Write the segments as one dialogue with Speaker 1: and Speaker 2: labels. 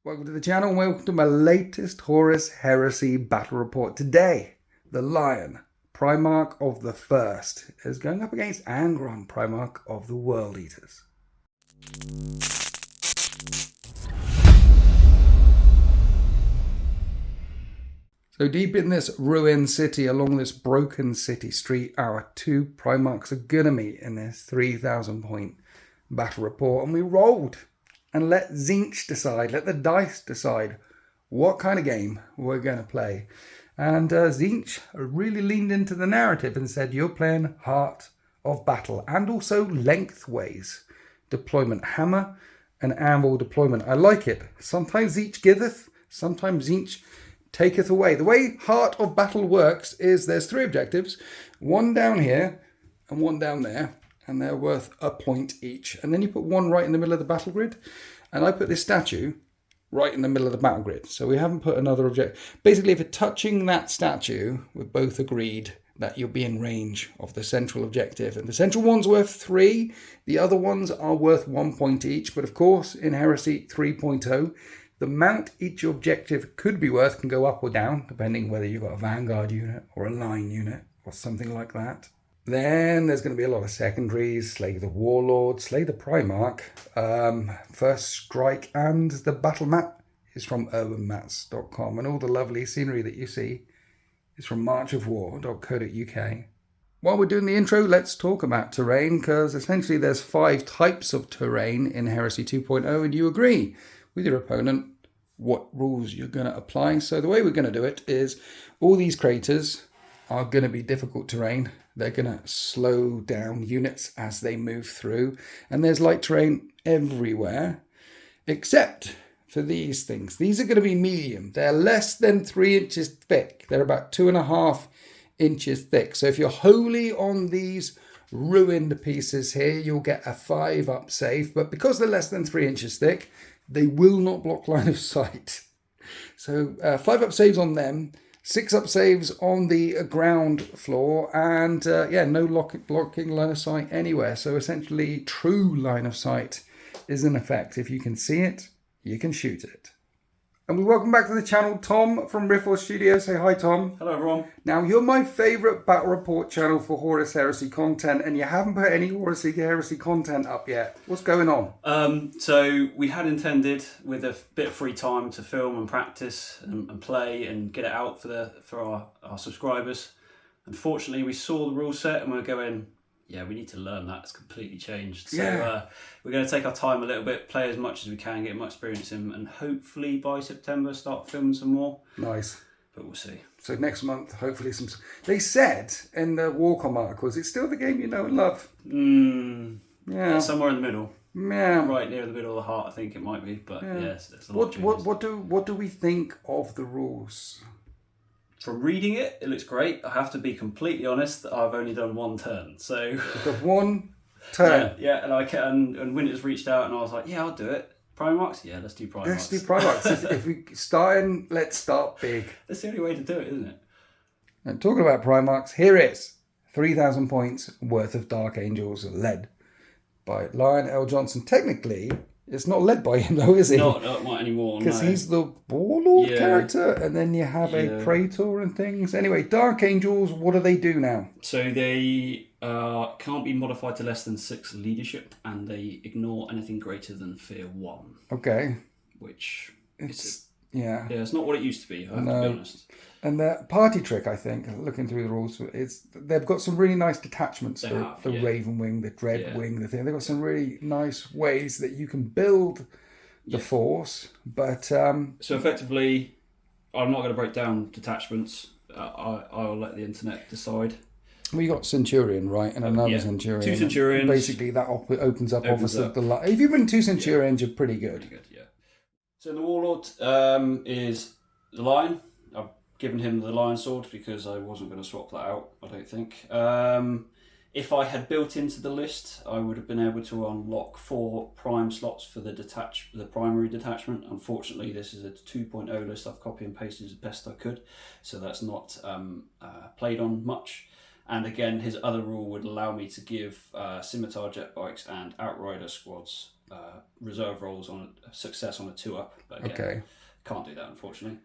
Speaker 1: Welcome to the channel and welcome to my latest Horus Heresy battle report. Today, the Lion, Primarch of the First, is going up against Angron, Primarch of the World Eaters. So deep in this ruined city, along this broken city street, our two Primarchs are going to meet in this 3,000 point battle report. And we rolled and let Tzeentch decide, let the dice decide what kind of game we're going to play. And Tzeentch really leaned into the narrative and said, you're playing Heart of Battle and also lengthways deployment, hammer and anvil deployment. I like it. Sometimes Tzeentch giveth, sometimes Tzeentch taketh away. The way Heart of Battle works is there's three objectives, one down here and one down there, and they're worth a point each. And then you put one right in the middle of the battle grid, and I put this statue right in the middle of the battle grid. So we haven't put another objective. Basically, if you're touching that statue, we're both agreed that you'll be in range of the central objective. And the central one's worth 3, the other ones are worth 1 point each. But of course, in Heresy 3.0, the amount each objective could be worth can go up or down, depending whether you've got a Vanguard unit or a Line unit or something like that. Then there's going to be a lot of secondaries, Slay the Warlord, Slay the Primarch, First Strike, and the battle map is from urbanmaps.com, and all the lovely scenery that you see is from marchofwar.co.uk. While we're doing the intro, let's talk about terrain, because essentially there's 5 types of terrain in Heresy 2.0, and you agree with your opponent what rules you're going to apply. So the way we're going to do it is all these craters are going to be difficult terrain. They're going to slow down units as they move through. And there's light terrain everywhere, except for these things. These are going to be medium. They're less than 3 inches thick. They're about 2.5 inches thick. So if you're wholly on these ruined pieces here, you'll get a 5-up save. But because they're less than 3 inches thick, they will not block line of sight. So 5-up saves on them. 6-up saves on the ground floor, and no blocking line of sight anywhere. So essentially, true line of sight is in effect. If you can see it, you can shoot it. And we welcome back to the channel Tom from Riffle Studio. Say hi, Tom.
Speaker 2: Hello, everyone.
Speaker 1: Now, you're my favourite battle report channel for Horus Heresy content, and you haven't put any Horus Heresy content up yet. What's going on?
Speaker 2: So we had intended, with a bit of free time, to film and practice and play and get it out for our subscribers. Unfortunately, we saw the rule set and we were going, yeah, we need to learn that. It's completely changed. So we're going to take our time a little bit, play as much as we can, get much experience in, and hopefully by September start filming some more.
Speaker 1: Nice.
Speaker 2: But we'll see.
Speaker 1: So next month, hopefully some... They said in the Warcom articles, it's still the game you know and love.
Speaker 2: Yeah. Somewhere in the middle.
Speaker 1: Yeah.
Speaker 2: Right near the middle of the heart, I think it might be. But yes, there's a lot of changes.
Speaker 1: What do we think of the rules?
Speaker 2: From reading it, it looks great. I have to be completely honest, I've only done 1 turn. So
Speaker 1: you've got 1 turn.
Speaker 2: Yeah, and Winters reached out and I was like, yeah, I'll do it. Primarchs? Yeah, let's do Primarchs.
Speaker 1: Let's do Primarchs. If we start in, let's start big.
Speaker 2: That's the only way to do it, isn't it?
Speaker 1: And talking about Primarchs, here is 3,000 points worth of Dark Angels led by Lion L. Johnson. Technically, it's not led by him though, is he?
Speaker 2: Not anymore,
Speaker 1: because he's the Warlord character, and then you have a Praetor and things. Anyway, Dark Angels, what do they do now?
Speaker 2: So they can't be modified to less than 6 leadership, and they ignore anything greater than Fear 1.
Speaker 1: Okay.
Speaker 2: Which
Speaker 1: it's
Speaker 2: it's not what it used to be, I have to be honest.
Speaker 1: And the party trick, I think, looking through the rules, is they've got some really nice detachments. The Raven Wing, the Dread Wing, the thing. They've got some really nice ways that you can build the force. But
Speaker 2: so effectively, I'm not going to break down detachments. I'll let the internet decide.
Speaker 1: We got Centurion, right, and another Centurion.
Speaker 2: 2 Centurions.
Speaker 1: Basically, that opens up the if you bring 2 Centurions, you're pretty good.
Speaker 2: Yeah. So the Warlord is the Lion. I've given him the Lion Sword because I wasn't going to swap that out, I don't think. If I had built into the list, I would have been able to unlock 4 prime slots for the primary detachment. Unfortunately, this is a 2.0 list. I've copied and pasted as best I could, so that's not played on much. And again, his other rule would allow me to give Scimitar jet bikes and Outrider squads reserve rolls on a success on a 2-up. But again,
Speaker 1: Okay.
Speaker 2: can't do that, unfortunately.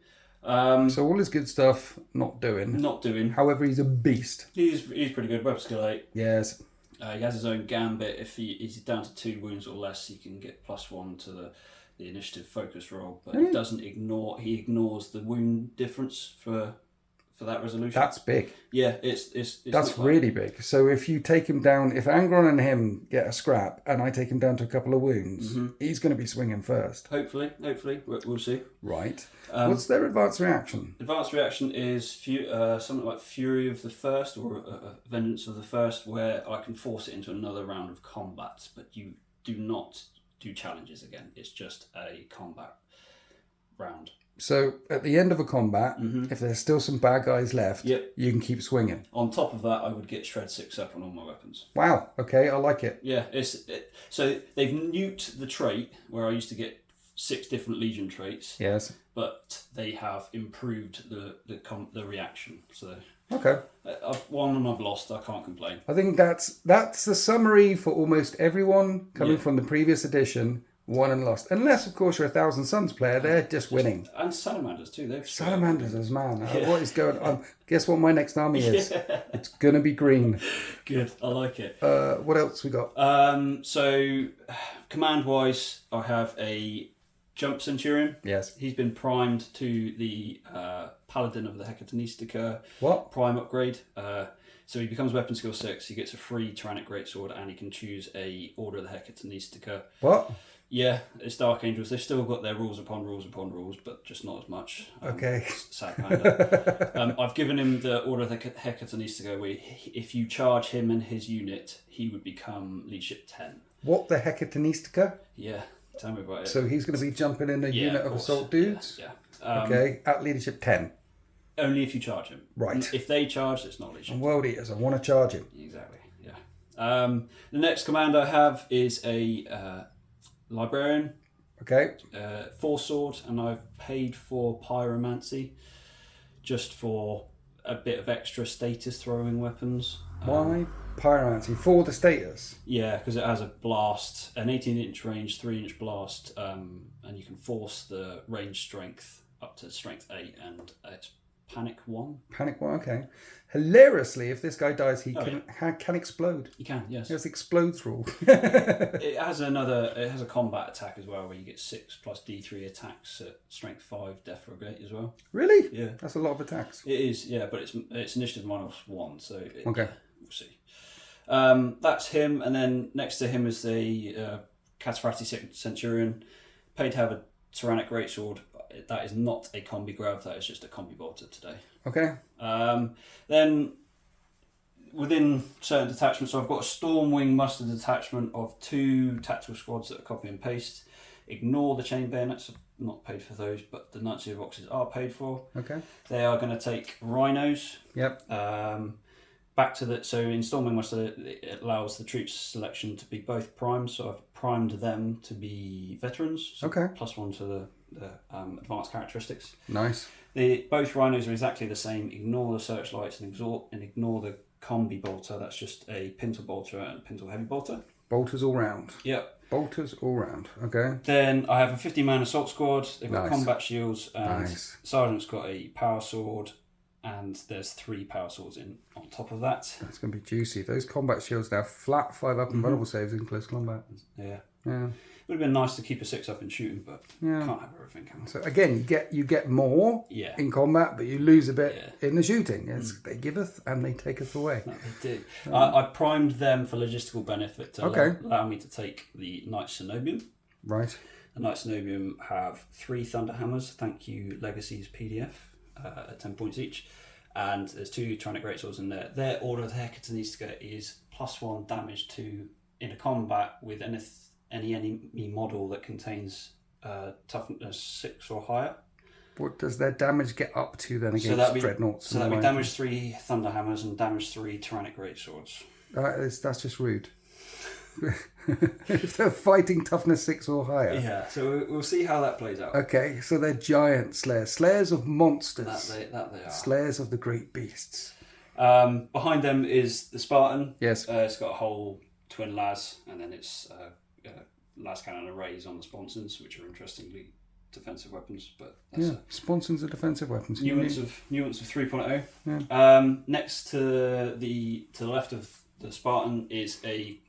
Speaker 1: So all his good stuff, not doing.
Speaker 2: Not doing.
Speaker 1: However, he's a beast.
Speaker 2: He's pretty good. Web skill 8.
Speaker 1: Yes.
Speaker 2: He has his own gambit. If he's down to 2 wounds or less, he can get +1 to the initiative focus roll. But he doesn't ignore. He ignores the wound difference for that resolution.
Speaker 1: That's big.
Speaker 2: Yeah, it's
Speaker 1: That's really big. So if you take him down, if Angron and him get a scrap, and I take him down to a couple of wounds, he's going to be swinging first.
Speaker 2: Hopefully, we'll see.
Speaker 1: Right. What's their advanced reaction?
Speaker 2: Advanced reaction is something like Fury of the First or Vengeance of the First, where I can force it into another round of combat, but you do not do challenges again. It's just a combat round.
Speaker 1: So at the end of a combat, if there's still some bad guys left, you can keep swinging.
Speaker 2: On top of that, I would get Shred 6 up on all my weapons.
Speaker 1: Wow. Okay, I like it.
Speaker 2: Yeah, so they've nuked the trait where I used to get 6 different Legion traits.
Speaker 1: Yes.
Speaker 2: But they have improved the reaction. So
Speaker 1: okay,
Speaker 2: I've won and I've lost. I can't complain.
Speaker 1: I think that's the summary for almost everyone coming from the previous edition. Won and lost, unless of course you're a Thousand Suns player. They're just winning.
Speaker 2: And Salamanders too. They've
Speaker 1: Salamanders, man. What is going on? Guess what my next army is? It's gonna be green.
Speaker 2: Good, I like it.
Speaker 1: What else we got?
Speaker 2: So command wise, I have a Jump Centurion.
Speaker 1: Yes.
Speaker 2: He's been primed to the Paladin of the Hecatonistика prime upgrade. So he becomes weapon skill 6. He gets a free Tyrannic Greatsword, and he can choose a Order of the Hecatonistика.
Speaker 1: What?
Speaker 2: Yeah, it's Dark Angels. They've still got their rules upon rules upon rules, but just not as much.
Speaker 1: Okay.
Speaker 2: Sad panda. I've given him the Order of the Hecatonistика, where if you charge him and his unit, he would become Leadership 10.
Speaker 1: What, the Hecatonistика?
Speaker 2: Yeah, tell me about it.
Speaker 1: So he's going to be jumping in a unit of assault dudes?
Speaker 2: Yeah.
Speaker 1: Okay, at Leadership 10.
Speaker 2: Only if you charge him.
Speaker 1: Right.
Speaker 2: If they charge, it's not Leadership.
Speaker 1: And World Eaters, I want to charge him.
Speaker 2: Exactly, yeah. The next command I have is a Librarian.
Speaker 1: Okay.
Speaker 2: 4 sword, and I've paid for Pyromancy just for a bit of extra status throwing weapons.
Speaker 1: Why Pyromancy? For the status?
Speaker 2: Yeah, because it has a blast, an 18-inch range, 3-inch blast, and you can force the range strength up to strength 8, and it's Panic 1.
Speaker 1: Panic 1, okay. Hilariously, if this guy dies, he can explode.
Speaker 2: You can, yes.
Speaker 1: He has the explodes rule.
Speaker 2: It has a combat attack as well, where you get 6 plus D3 attacks at strength 5 death rate as well.
Speaker 1: Really?
Speaker 2: Yeah.
Speaker 1: That's a lot of attacks.
Speaker 2: It is, yeah, but it's initiative -1, so
Speaker 1: okay.
Speaker 2: We'll see. That's him, and then next to him is the Cataphractii Centurion. Paid to have a Tyrannic Greatsword. That is not a combi grav, that is just a combi bolter today.
Speaker 1: Okay.
Speaker 2: Then within certain detachments, so I've got a Stormwing muster detachment of 2 tactical squads that are copy and paste. Ignore the chain bayonets, I've not paid for those, but the Knights of boxes are paid for.
Speaker 1: Okay.
Speaker 2: They are going to take rhinos.
Speaker 1: Yep.
Speaker 2: So in Stormwing muster, it allows the troops selection to be both primed, so I've primed them to be veterans. So
Speaker 1: okay.
Speaker 2: +1 to the advanced characteristics.
Speaker 1: Nice.
Speaker 2: Both rhinos are exactly the same. Ignore the searchlights and ignore the combi bolter. That's just a pintle bolter and pintle heavy bolter.
Speaker 1: Bolters all round.
Speaker 2: Yep.
Speaker 1: Bolters all round. Okay.
Speaker 2: Then I have a 50-man assault squad. They've got
Speaker 1: nice.
Speaker 2: combat shields. And
Speaker 1: nice.
Speaker 2: Sergeant's got a power sword, and there's 3 power swords on top of that.
Speaker 1: That's going to be juicy. Those combat shields now flat 5 up and vulnerable saves in close combat.
Speaker 2: Yeah.
Speaker 1: Yeah.
Speaker 2: It would have been nice to keep a 6 up in shooting, but can't have everything, can we?
Speaker 1: So again, you get more in combat, but you lose a bit in the shooting. They giveth and they taketh away.
Speaker 2: No, they do. I primed them for logistical benefit to allow me to take the Knight Cenobium.
Speaker 1: Right.
Speaker 2: The Knight Cenobium have 3 Thunder Hammers. Thank you, Legacy's PDF, at 10 points each. And there's 2 Tyrannic Greatswords in there. Their Order of the Hecatonistика is +1 damage to in a combat with any enemy model that contains toughness 6 or higher.
Speaker 1: What does their damage get up to then against dreadnoughts?
Speaker 2: So that would damage 3 Thunder Hammers and damage 3 Tyrannic Greatswords.
Speaker 1: That's just rude. If they're fighting toughness 6 or higher.
Speaker 2: Yeah, so we'll see how that plays out.
Speaker 1: Okay, so they're giant slayers. Slayers of monsters.
Speaker 2: That they are.
Speaker 1: Slayers of the great beasts.
Speaker 2: Behind them is the Spartan.
Speaker 1: Yes.
Speaker 2: It's got a whole twin las, and then it's las cannon arrays on the sponsons, which are interestingly defensive weapons. But
Speaker 1: yeah, sponsons are defensive weapons.
Speaker 2: Nuance of 3.0.
Speaker 1: Yeah.
Speaker 2: Next to the left of the Spartan is a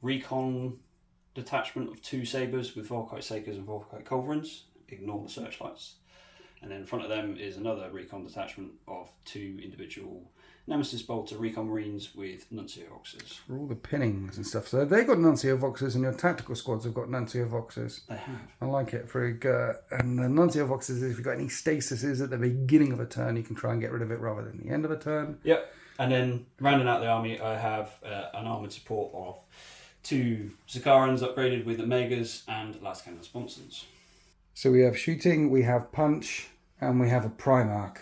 Speaker 2: recon detachment of 2 sabres with Volkite Sakers and Volkite Culverins. Ignore the searchlights. And then in front of them is another recon detachment of 2 individual Nemesis Bolter Recon Marines with Nuncio Voxes.
Speaker 1: For all the pinnings and stuff. So they've got Nuncio Voxes and your tactical squads have got Nuncio Voxes.
Speaker 2: They have.
Speaker 1: I like it. And the Nuncio Voxes is if you've got any stasises at the beginning of a turn, you can try and get rid of it rather than the end of a turn.
Speaker 2: Yep. And then rounding out the army, I have an armoured support of 2 Zakarans upgraded with Omegas and las cannon sponsons.
Speaker 1: So we have shooting, we have punch, and we have a Primarch.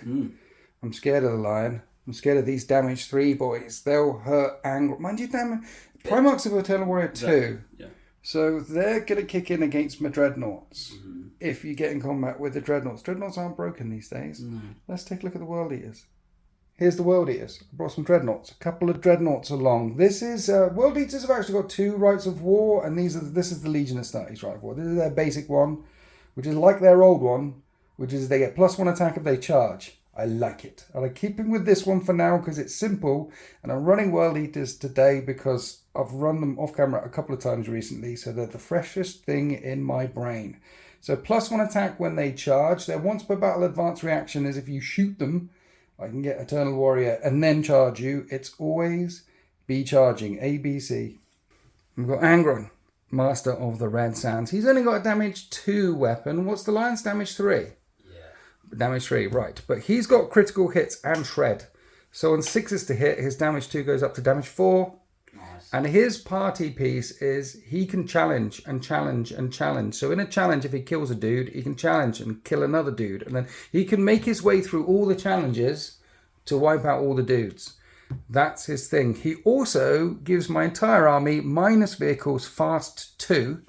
Speaker 1: I'm scared of the Lion. I'm scared of these damage 3 boys. They'll hurt Angron. Mind you, Primarchs of Eternal Warrior 2.
Speaker 2: Yeah.
Speaker 1: So they're going to kick in against my Dreadnoughts. If you get in combat with the Dreadnoughts. Dreadnoughts aren't broken these days. Let's take a look at the World Eaters. Here's the World Eaters. I brought some Dreadnoughts. A couple of Dreadnoughts along. This is... World Eaters have actually got 2 Rights of War, and this is the Legion of Astartes Right of War. This is their basic one, which is like their old one, which is they get +1 attack if they charge. I like it. I like keeping with this one for now because it's simple, and I'm running World Eaters today because I've run them off camera a couple of times recently, so they're the freshest thing in my brain. So +1 attack when they charge. Their once per battle advance reaction is if you shoot them, I can get Eternal Warrior and then charge you. It's always be charging. ABC. We've got Angron, Master of the Red Sands. He's only got a damage 2 weapon. What's the Lion's damage 3? Damage 3, right. But he's got critical hits and shred. So on 6s to hit, his damage 2 goes up to damage 4.
Speaker 2: Nice.
Speaker 1: And his party piece is he can challenge and challenge and challenge. So in a challenge, if he kills a dude, he can challenge and kill another dude. And then he can make his way through all the challenges to wipe out all the dudes. That's his thing. He also gives my entire army minus vehicles fast 2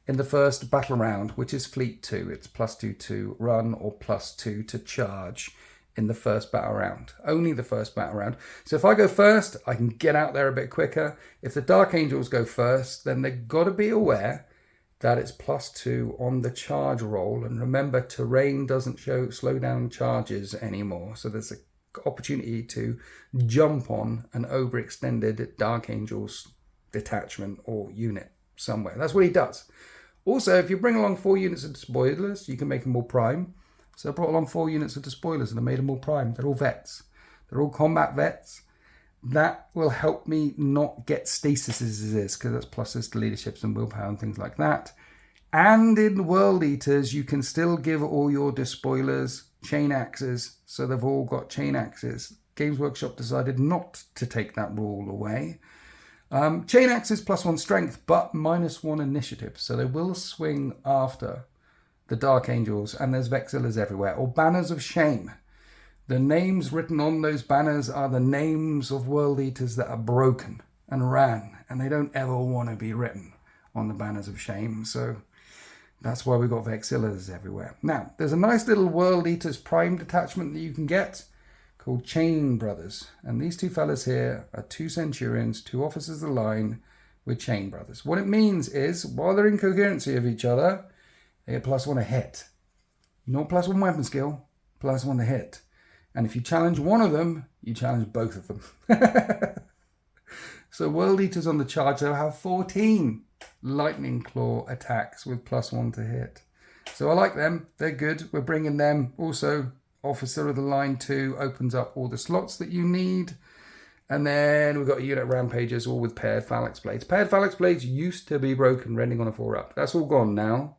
Speaker 1: in the first battle round, which is fleet 2. It's +2 to run or +2 to charge in the first battle round. Only the first battle round. So if I go first, I can get out there a bit quicker. If the Dark Angels go first, then they've got to be aware that it's +2 on the charge roll. And remember, terrain doesn't slow down charges anymore. So there's an opportunity to jump on an overextended Dark Angels detachment or unit somewhere. That's what he does. Also, if you bring along 4 units of despoilers, you can make them all prime. So I brought along 4 units of despoilers and I made them all prime. They're all vets. They're all combat vets. That will help me not get stasises because that's pluses to leaderships and willpower and things like that. And in World Eaters, you can still give all your despoilers chain axes. So they've all got chain axes. Games Workshop decided not to take that rule away. Chain axes +1 strength, but -1 initiative. So they will swing after the Dark Angels, and there's Vexillas everywhere, or Banners of Shame. The names written on those banners are the names of World Eaters that are broken and ran, and they don't ever want to be written on the Banners of Shame. So that's why we've got Vexillas everywhere. Now, there's a nice little World Eaters Prime detachment that you can get called Chain Brothers. And these 2 fellas here are 2 Centurions, 2 Officers of the Line with Chain Brothers. What it means is, while they're in coherency of each other, they get +1 a hit. Not +1 weapon skill, +1 to hit. And if you challenge one of them, you challenge both of them. So World Eaters on the charge, they'll have 14 Lightning Claw attacks with +1 to hit. So I like them. They're good. We're bringing them. Also, Officer of the Line 2 opens up all the slots that you need. And then we've got unit Rampagers, all with paired Phalanx Blades. Paired Phalanx Blades used to be broken, rending on a 4-up. That's all gone now.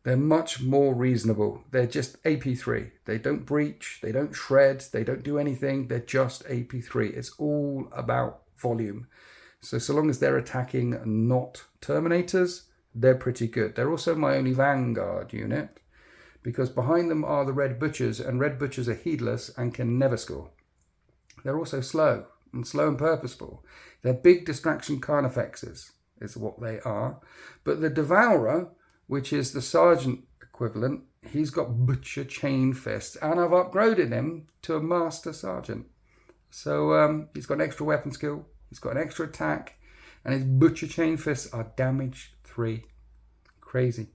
Speaker 1: They're much more reasonable. They're just AP3. They don't breach, they don't shred, they don't do anything. They're just AP3. It's all about volume. So long as they're attacking not Terminators, they're pretty good. They're also my only Vanguard unit, because behind them are the Red Butchers, and Red Butchers are heedless and can never score. They're also slow and purposeful. They're big distraction carnifexes, is what they are. But the Devourer, which is the Sergeant equivalent, he's got Butcher Chain Fist, and I've upgraded him to a Master Sergeant. So he's got an extra weapon skill, he's got an extra attack, and his Butcher Chain Fists are damage 3. crazy.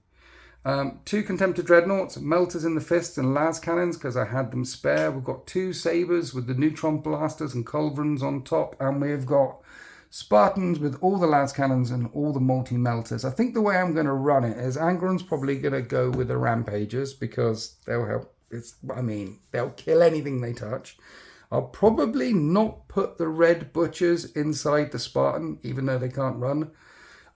Speaker 1: 2 Contemptor Dreadnoughts, Melters in the Fists and Las Cannons because I had them spare. We've got 2 Sabres with the Neutron Blasters and Culverins on top, and we've got Spartans with all the Las Cannons and all the multi-melters. I think the way I'm going to run it is Angron's probably going to go with the Rampagers because they'll help. They'll kill anything they touch. I'll probably not put the Red Butchers inside the Spartan, even though they can't run.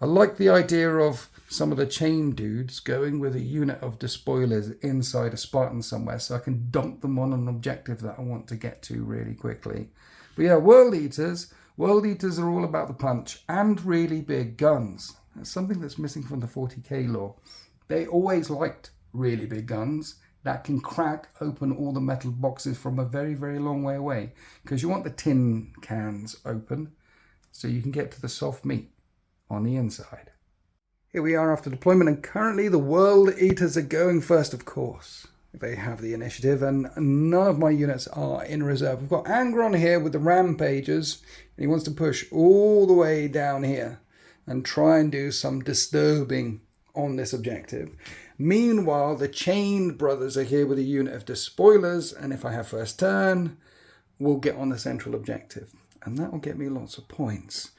Speaker 1: I like the idea of some of the chain dudes going with a unit of despoilers inside a Spartan somewhere so I can dump them on an objective that I want to get to really quickly. But yeah, World Eaters. World Eaters are all about the punch and really big guns. That's something that's missing from the 40k lore. They always liked really big guns that can crack open all the metal boxes from a very, very long way away. Because you want the tin cans open so you can get to the soft meat on the inside. Here we are after deployment, and currently the World Eaters are going first, of course. They have the initiative, and none of my units are in reserve. We've got Angron here with the Rampagers, and he wants to push all the way down here and try and do some disturbing on this objective. Meanwhile, the Chained Brothers are here with a unit of Despoilers, and if I have first turn, we'll get on the central objective. And that will get me lots of points.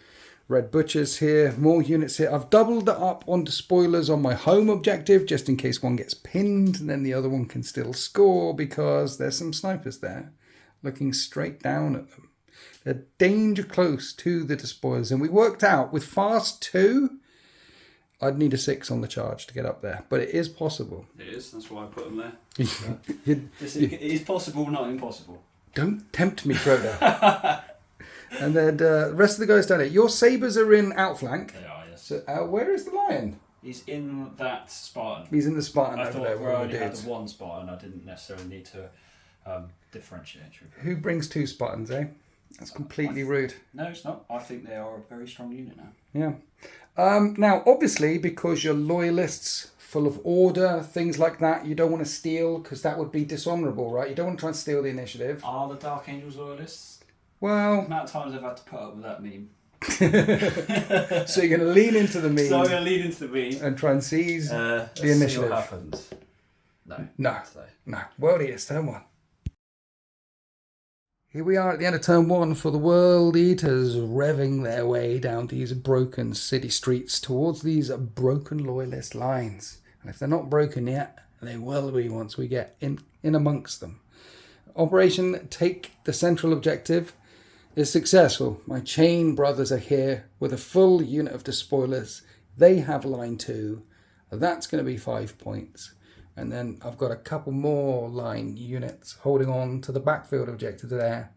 Speaker 1: Red Butchers here, more units here. I've doubled up on Despoilers on my home objective, just in case one gets pinned, and then the other one can still score, because there's some snipers there looking straight down at them. They're danger close to the Despoilers, and we worked out with Fast 2, I'd need a 6 on the charge to get up there, but it is possible.
Speaker 2: It is, that's why I put them there.
Speaker 1: It
Speaker 2: is possible, not impossible.
Speaker 1: Don't tempt me, Frodo. And then the rest of the guys down here. Your Sabres are in outflank.
Speaker 2: They are, yes.
Speaker 1: So, where is the Lion?
Speaker 2: He's in that Spartan.
Speaker 1: He's in the Spartan
Speaker 2: I
Speaker 1: over
Speaker 2: thought
Speaker 1: there.
Speaker 2: where I only had the 1 Spartan, I didn't necessarily need to differentiate.
Speaker 1: Who brings 2 Spartans, eh? That's completely rude.
Speaker 2: No, it's not. I think they are a very strong unit now.
Speaker 1: Yeah. Now, obviously, because you're loyalists, full of order, things like that, you don't want to steal, because that would be dishonourable, right? You don't want to try and steal the initiative.
Speaker 2: Are the Dark Angels loyalists?
Speaker 1: Well,
Speaker 2: The amount of times I've had to put up with that meme.
Speaker 1: so you're going to lean into the meme.
Speaker 2: So I'm going to lean into the meme.
Speaker 1: And try and seize the initiative.
Speaker 2: See what happens. No.
Speaker 1: World Eaters, turn 1. Here we are at the end of turn 1 for the World Eaters, revving their way down these broken city streets towards these broken loyalist lines. And if they're not broken yet, they will be once we get in amongst them. Operation Take the Central Objective is successful. My Chain Brothers are here with a full unit of Despoilers. They have line 2. That's going to be 5 points. And then I've got a couple more line units holding on to the backfield objective there,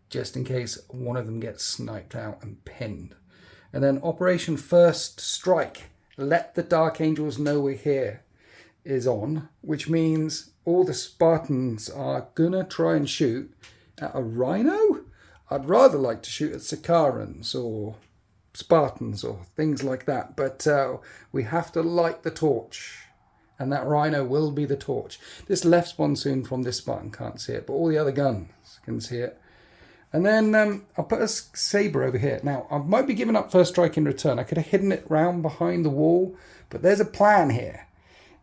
Speaker 1: just in case one of them gets sniped out and pinned. And then Operation First Strike, let the Dark Angels know we're here, is on, which means all the Spartans are gonna try and shoot at a Rhino. I'd rather like to shoot at Sicarans or Spartans or things like that, but we have to light the torch, and that Rhino will be the torch. This left sponsoon from this Spartan can't see it, but all the other guns can see it. And then I'll put a Sabre over here. Now, I might be giving up first strike in return. I could have hidden it round behind the wall, but there's a plan here.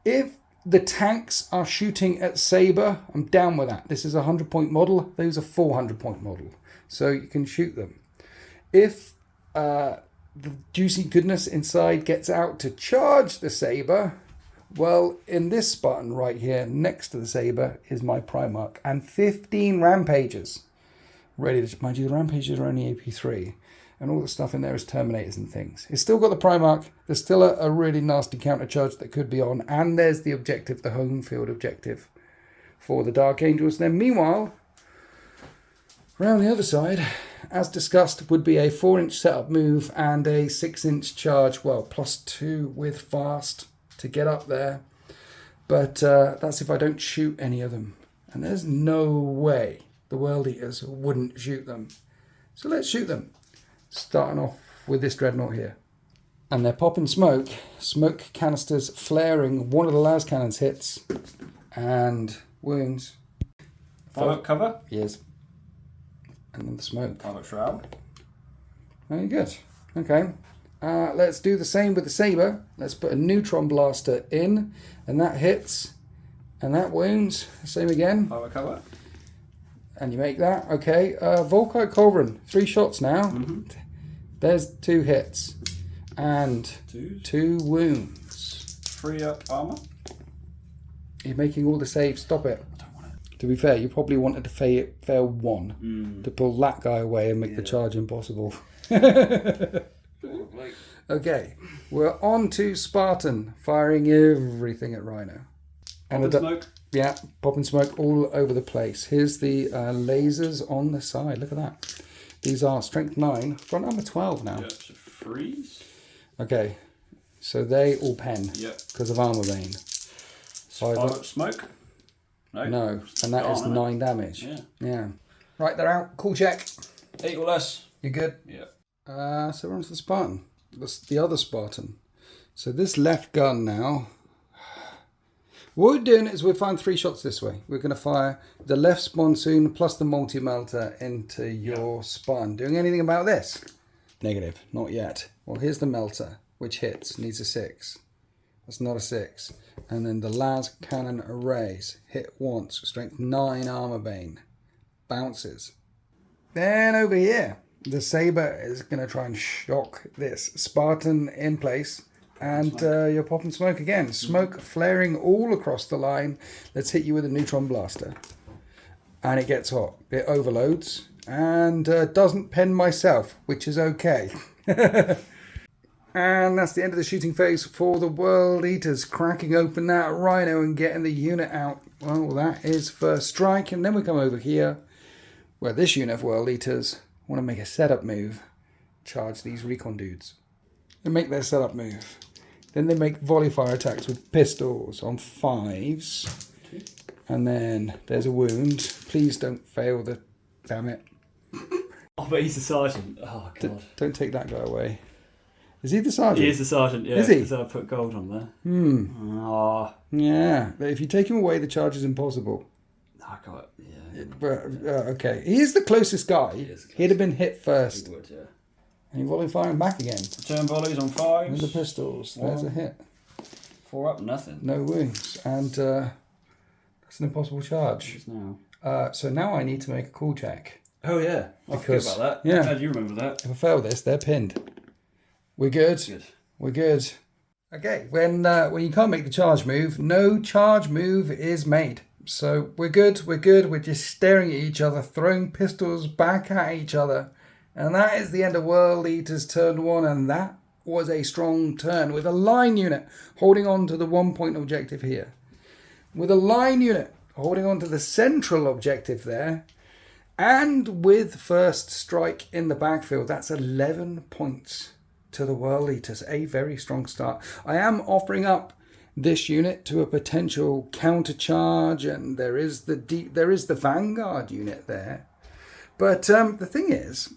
Speaker 1: If the tanks are shooting at Sabre, I'm down with that. This is a 100-point model. Those are 400-point model. So you can shoot them. If the juicy goodness inside gets out to charge the Sabre, well, in this Spartan right here, next to the Sabre, is my Primarch. And 15 Rampagers. Ready to, mind you, the Rampagers are only AP3. And all the stuff in there is Terminators and things. It's still got the Primarch. There's still a really nasty counter charge that could be on. And there's the objective, the home field objective for the Dark Angels. Then meanwhile, around the other side, as discussed, would be a 4-inch setup move and a 6-inch charge. Well, +2 with fast to get up there. But that's if I don't shoot any of them. And there's no way the World Eaters wouldn't shoot them. So let's shoot them. Starting off with this Dreadnought here. And they're popping smoke. Smoke canisters flaring. One of the las cannons hits. And wounds.
Speaker 2: Cover?
Speaker 1: Yes. And then the smoke.
Speaker 2: Cover shroud.
Speaker 1: Very good. Okay. Let's do the same with the saber. Let's put a neutron blaster in, and that hits, and that wounds. Same again.
Speaker 2: Power cover.
Speaker 1: And you make that. Okay. Volkite Culverin, 3 shots now.
Speaker 2: Mm-hmm.
Speaker 1: There's 2 hits. And 2 wounds.
Speaker 2: 3 up armor.
Speaker 1: You're making all the saves. Stop it.
Speaker 2: I don't want it.
Speaker 1: To be fair, you probably wanted to fail 1 to pull that guy away and make the charge impossible. Okay, we're on to Spartan, firing everything at Rhino.
Speaker 2: And smoke.
Speaker 1: Yeah, popping smoke all over the place. Here's the lasers on the side. Look at that. These are strength 9, front armor 12 now.
Speaker 2: Yeah, so freeze.
Speaker 1: Okay, so they all pen
Speaker 2: Yep.
Speaker 1: because of armor vein.
Speaker 2: 5 up smoke.
Speaker 1: No, and that is 9 damage. Yeah. Right, they're out. Cool check.
Speaker 2: 8 or less.
Speaker 1: You're good.
Speaker 2: Yeah.
Speaker 1: So we're on to the Spartan. That's the other Spartan. So this left gun now. What we're doing is we're firing 3 shots this way. We're going to fire the left sponsoon plus the multi-melter into your Spartan. Doing anything about this? Negative. Not yet. Well, here's the melter, which hits. Needs a 6. That's not a 6. And then the las cannon arrays. Hit once. Strength 9 armor bane. Bounces. Then over here, the saber is going to try and shock this Spartan in place. And you're popping smoke again. Smoke flaring all across the line. Let's hit you with a neutron blaster. And it gets hot. It overloads. And doesn't pen myself, which is okay. And that's the end of the shooting phase for the World Eaters. Cracking open that Rhino and getting the unit out. Well, that is first strike. And then we come over here, where this unit of World Eaters want to make a setup move. Charge these recon dudes. They make their setup move. Then they make volley fire attacks with pistols on 5s. And then there's a wound. Please don't fail the... Damn it.
Speaker 2: Oh, but he's the sergeant. Oh, God.
Speaker 1: Don't take that guy away. Is he the sergeant?
Speaker 2: He is the sergeant, yeah.
Speaker 1: Is he?
Speaker 2: Because I put gold on there. Oh.
Speaker 1: Yeah. But if you take him away, the charge is impossible.
Speaker 2: I got it. Yeah.
Speaker 1: But, okay. He is the closest guy. He'd have been hit first.
Speaker 2: He would, yeah.
Speaker 1: And you volley fire him back again.
Speaker 2: Return volleys on 5s.
Speaker 1: With the pistols. There's a hit.
Speaker 2: 4 up, nothing.
Speaker 1: No wounds. And that's an impossible charge.
Speaker 2: Now.
Speaker 1: So now I need to make a cool check.
Speaker 2: Oh, yeah. I forget about that.
Speaker 1: Yeah.
Speaker 2: How do you remember that?
Speaker 1: If I fail this, they're pinned. We're good. We're good. Okay, when you can't make the charge move, no charge move is made. So we're good. We're just staring at each other, throwing pistols back at each other. And that is the end of World Eaters turn 1, and that was a strong turn with a line unit holding on to the 1-point objective here. With a line unit holding on to the central objective there, and with first strike in the backfield, that's 11 points to the World Eaters. A very strong start. I am offering up this unit to a potential counter charge, and there is the Vanguard unit there. But the thing is,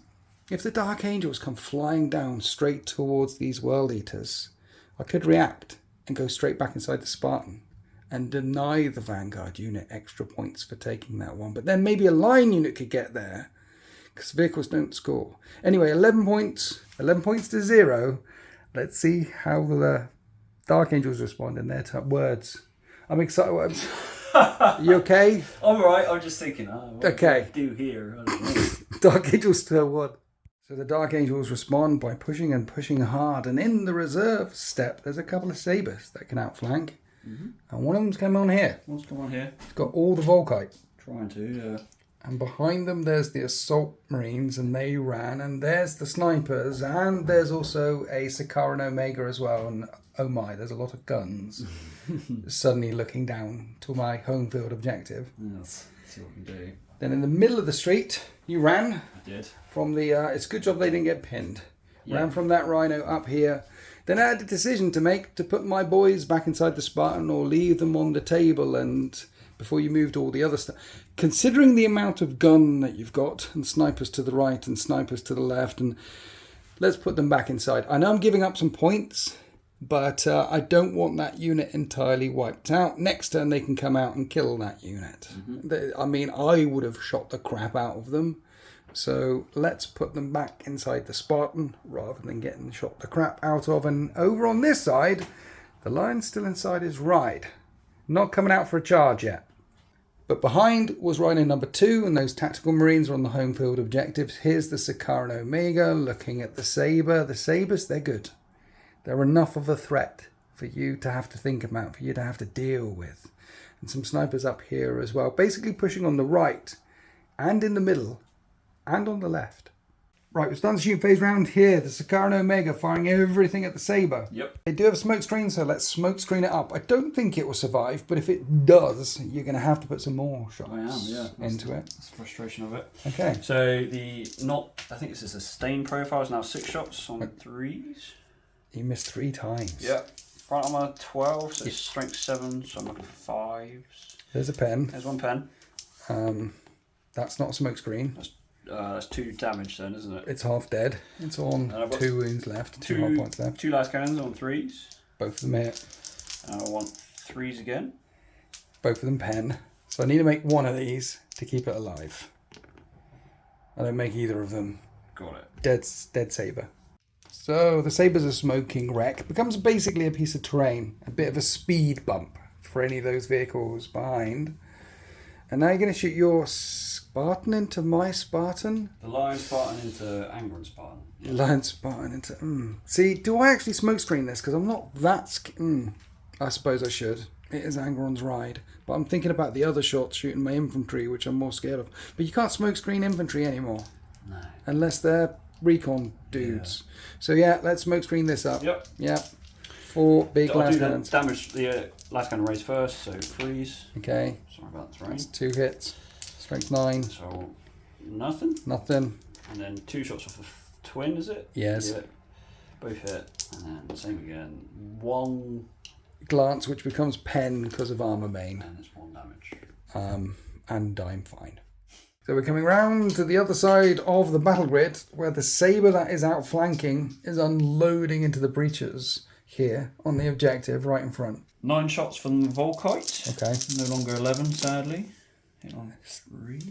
Speaker 1: if the Dark Angels come flying down straight towards these World Eaters, I could react and go straight back inside the Spartan and deny the Vanguard unit extra points for taking that one. But then maybe a line unit could get there, because vehicles don't score. Anyway, 11 points to 0. Let's see how the Dark Angels respond in their words. I'm excited. You okay?
Speaker 2: I'm alright, I'm just thinking, what
Speaker 1: okay.
Speaker 2: do I do here? I don't know.
Speaker 1: Dark Angels turn 1. So the Dark Angels respond by pushing and pushing hard. And in the reserve step, there's a couple of sabers that can outflank. Mm-hmm. And one of them's come on here.
Speaker 2: What's come on here?
Speaker 1: It's got all the Volkite.
Speaker 2: Trying to, yeah.
Speaker 1: And behind them, there's the Assault Marines, and they ran. And there's the Snipers. And there's also a Sakaran Omega as well. And oh my, there's a lot of guns. Suddenly looking down to my home field objective.
Speaker 2: Let's see what we can do.
Speaker 1: Then in the middle of the street, you ran.
Speaker 2: I did.
Speaker 1: From the, it's a good job they didn't get pinned.
Speaker 2: Yeah.
Speaker 1: Ran from that Rhino up here. Then I had a decision to make to put my boys back inside the Spartan or leave them on the table, and before you moved all the other stuff. Considering the amount of gun that you've got, and snipers to the right and snipers to the left, and let's put them back inside. I know I'm giving up some points, but I don't want that unit entirely wiped out. Next turn they can come out and kill that unit. Mm-hmm. I mean, I would have shot the crap out of them. So let's put them back inside the Spartan rather than getting shot the crap out of. And over on this side, the lion's still inside his ride. Not coming out for a charge yet. But behind was Rhino number 2, and those tactical marines are on the home field objectives. Here's the Sakaran Omega looking at the Sabre. The Sabres, they're good. They're enough of a threat for you to have to think about, for you to have to deal with. And some snipers up here as well, basically pushing on the right and in the middle and on the left. Right, we've started the shooting phase round here. The Sakaran Omega firing everything at the Sabre.
Speaker 2: Yep.
Speaker 1: They do have a smoke screen, so let's smoke screen it up. I don't think it will survive, but if it does, you're going to have to put some more shots into it.
Speaker 2: That's the frustration of it.
Speaker 1: Okay.
Speaker 2: So I think this is a stain profile, is now 6 shots on 3s.
Speaker 1: You missed 3 times.
Speaker 2: Yep. Front armor 12, so it's strength 7, so I'm looking for 5s.
Speaker 1: There's a pen.
Speaker 2: There's 1 pen.
Speaker 1: That's not a smoke screen.
Speaker 2: That's 2 damage then, isn't it?
Speaker 1: It's half dead. It's on 2 wounds left, 2 hard points left.
Speaker 2: 2 last cannons on 3s.
Speaker 1: Both of them hit.
Speaker 2: And I want 3s again.
Speaker 1: Both of them pen. So I need to make one of these to keep it alive. I don't make either of them.
Speaker 2: Got it.
Speaker 1: Dead Sabre. So the Sabre's a smoking wreck. Becomes basically a piece of terrain. A bit of a speed bump for any of those vehicles behind. And now you're going to shoot your Spartan into my Spartan?
Speaker 2: The Lion Spartan into Angron Spartan.
Speaker 1: Yeah. Lion Spartan into... See, do I actually smoke screen this? Because I'm not that... I suppose I should. It is Angron's ride. But I'm thinking about the other shots shooting my infantry, which I'm more scared of. But you can't smoke screen infantry anymore.
Speaker 2: No.
Speaker 1: Unless they're recon dudes. Yeah. So yeah, let's smoke screen this up.
Speaker 2: Yep.
Speaker 1: Yep. 4 big last cannons.
Speaker 2: Damage the last cannon raise first, so 3s.
Speaker 1: Okay.
Speaker 2: Sorry about 3.
Speaker 1: That's 2 hits. Strength 9.
Speaker 2: So nothing.
Speaker 1: Nothing.
Speaker 2: And then 2 shots off the twin, is it?
Speaker 1: Yes.
Speaker 2: Yeah. Both hit. And then same again. 1
Speaker 1: glance, which becomes pen because of armor main.
Speaker 2: And it's 1 damage.
Speaker 1: And I'm fine. So we're coming round to the other side of the battle grid, where the Sabre that is outflanking is unloading into the breaches here on the objective right in front.
Speaker 2: 9 shots from the Volkite.
Speaker 1: Okay.
Speaker 2: No longer 11, sadly. Hit on 3s.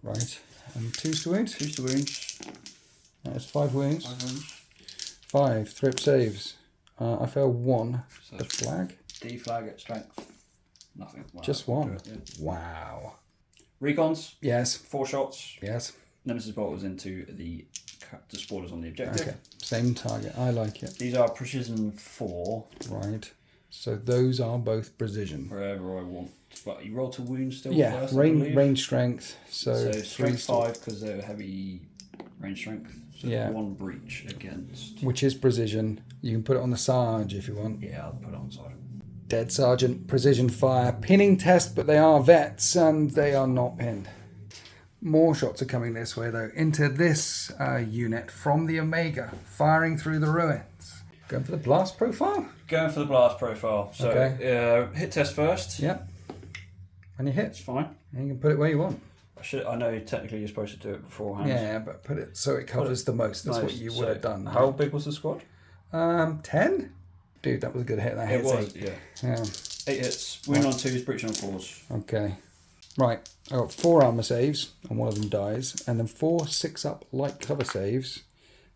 Speaker 1: Right. And 2s to wound?
Speaker 2: 2s to wounds.
Speaker 1: That's 5 wounds.
Speaker 2: 5 wounds.
Speaker 1: 5 trip saves. I failed 1.
Speaker 2: So
Speaker 1: the flag?
Speaker 2: D flag at strength. Nothing. Wow.
Speaker 1: Just 1.
Speaker 2: Yeah.
Speaker 1: Wow.
Speaker 2: Recons.
Speaker 1: Yes.
Speaker 2: 4 shots.
Speaker 1: Yes.
Speaker 2: Nemesis bolt was into the spoilers on the objective.
Speaker 1: Okay. Same target. I like it.
Speaker 2: These are precision 4.
Speaker 1: Right. So those are both precision.
Speaker 2: Wherever I want. But you roll to wound still first,
Speaker 1: range strength. So
Speaker 2: strength 5 because they're heavy range strength. So
Speaker 1: yeah.
Speaker 2: 1 breach against.
Speaker 1: Which is precision. You can put it on the Sarge if you want.
Speaker 2: Yeah, I'll put it on Sergeant.
Speaker 1: Dead Sergeant, precision fire. Pinning test, but they are vets and they are not pinned. More shots are coming this way though. Into this unit from the Omega. Firing through the ruins. Going for the blast profile?
Speaker 2: Going for the blast profile. So
Speaker 1: okay.
Speaker 2: Hit test first.
Speaker 1: Yep. And you hit.
Speaker 2: It's fine.
Speaker 1: And you can put it where you want.
Speaker 2: I know technically you're supposed to do it beforehand.
Speaker 1: Yeah, but put it so it covers the most. That's what you would have done.
Speaker 2: How big was the squad?
Speaker 1: 10? Dude, that was a good hit. That hit was, 8.
Speaker 2: Yeah. 8 hits. Wound on 2s, breach on 4s.
Speaker 1: Okay. Right. I got 4 armor saves, and one of them dies. And then 4 6-up light cover saves.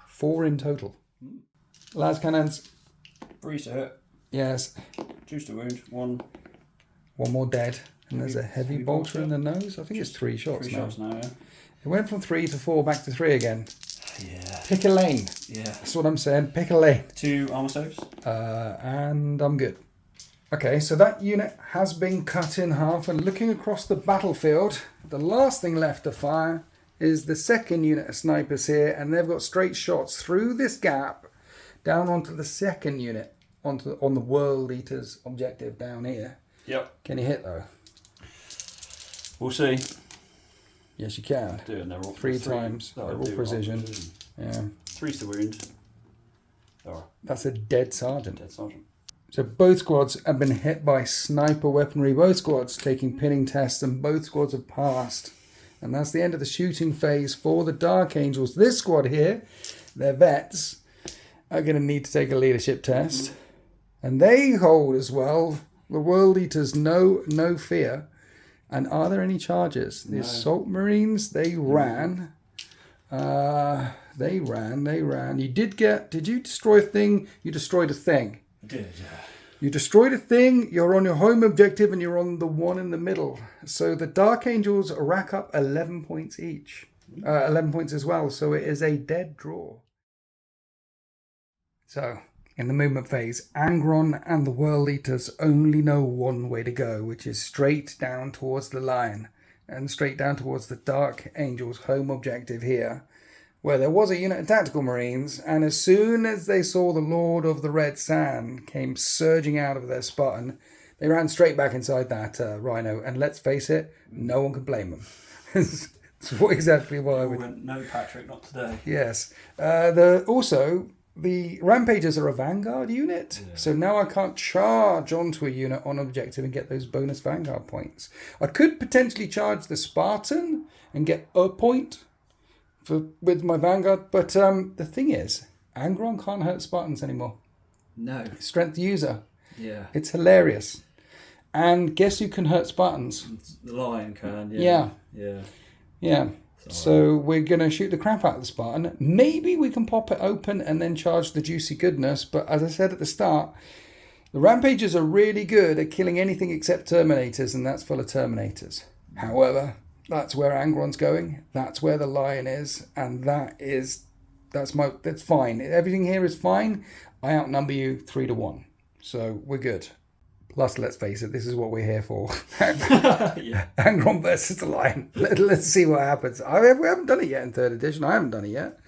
Speaker 1: 4 in total. Las cannons.
Speaker 2: 3 to hit.
Speaker 1: Yes.
Speaker 2: 2 to wound. 1.
Speaker 1: 1 more dead. And there's a heavy bolter in the nose. I think it's 3 shots
Speaker 2: 3
Speaker 1: now.
Speaker 2: shots now, yeah.
Speaker 1: It went from 3 to 4, back to 3 again.
Speaker 2: Yeah.
Speaker 1: Pick a lane.
Speaker 2: Yeah.
Speaker 1: That's what I'm saying. Pick a lane.
Speaker 2: 2 armor saves.
Speaker 1: And I'm good. Okay, so that unit has been cut in half, and looking across the battlefield, the last thing left to fire is the second unit of snipers here, and they've got straight shots through this gap down onto the second unit, on the World Eaters objective down here.
Speaker 2: Yep.
Speaker 1: Can you hit though?
Speaker 2: We'll see.
Speaker 1: Yes, you can.
Speaker 2: They're all
Speaker 1: 3 times. They're all precision. Yeah.
Speaker 2: 3's to wound.
Speaker 1: That's a dead sergeant.
Speaker 2: Dead sergeant.
Speaker 1: So both squads have been hit by sniper weaponry. Both squads taking pinning tests, and both squads have passed. And that's the end of the shooting phase for the Dark Angels. This squad here, their vets, are going to need to take a leadership test. And they hold as well the World Eaters no fear. And are there any charges? The Assault Marines, they ran. They ran. Did you destroy a thing? You destroyed a thing.
Speaker 2: I did, yeah.
Speaker 1: You destroyed a thing, you're on your home objective, and you're on the one in the middle. So the Dark Angels rack up 11 points each. 11 points as well, so it is a dead draw. So, in the movement phase, Angron and the World Eaters only know one way to go, which is straight down towards the line, and straight down towards the Dark Angels' home objective here, where there was a unit of tactical marines, and as soon as they saw the Lord of the Red Sand came surging out of their Spartan, they ran straight back inside that Rhino, and let's face it, no one can blame them. It's exactly what I would...
Speaker 2: No, Patrick, not today.
Speaker 1: Yes. Also, the Rampagers are a Vanguard unit, so now I can't charge onto a unit on objective and get those bonus Vanguard points. I could potentially charge the Spartan and get a point with my Vanguard, but the thing is, Angron can't hurt Spartans anymore.
Speaker 2: No.
Speaker 1: Strength user.
Speaker 2: Yeah.
Speaker 1: It's hilarious. And guess who can hurt Spartans?
Speaker 2: The Lion can,
Speaker 1: Yeah.
Speaker 2: Yeah.
Speaker 1: So we're going to shoot the crap out of the Spartan. Maybe we can pop it open and then charge the juicy goodness, but as I said at the start, the Rampagers are really good at killing anything except Terminators, and that's full of Terminators. However, that's where Angron's going. That's where the Lion is, and that's fine. Everything here is fine. I outnumber you 3-1, so we're good. Plus, let's face it, this is what we're here for. Angron versus the Lion. Let's see what happens. We haven't done it yet in 3rd edition. I haven't done it yet.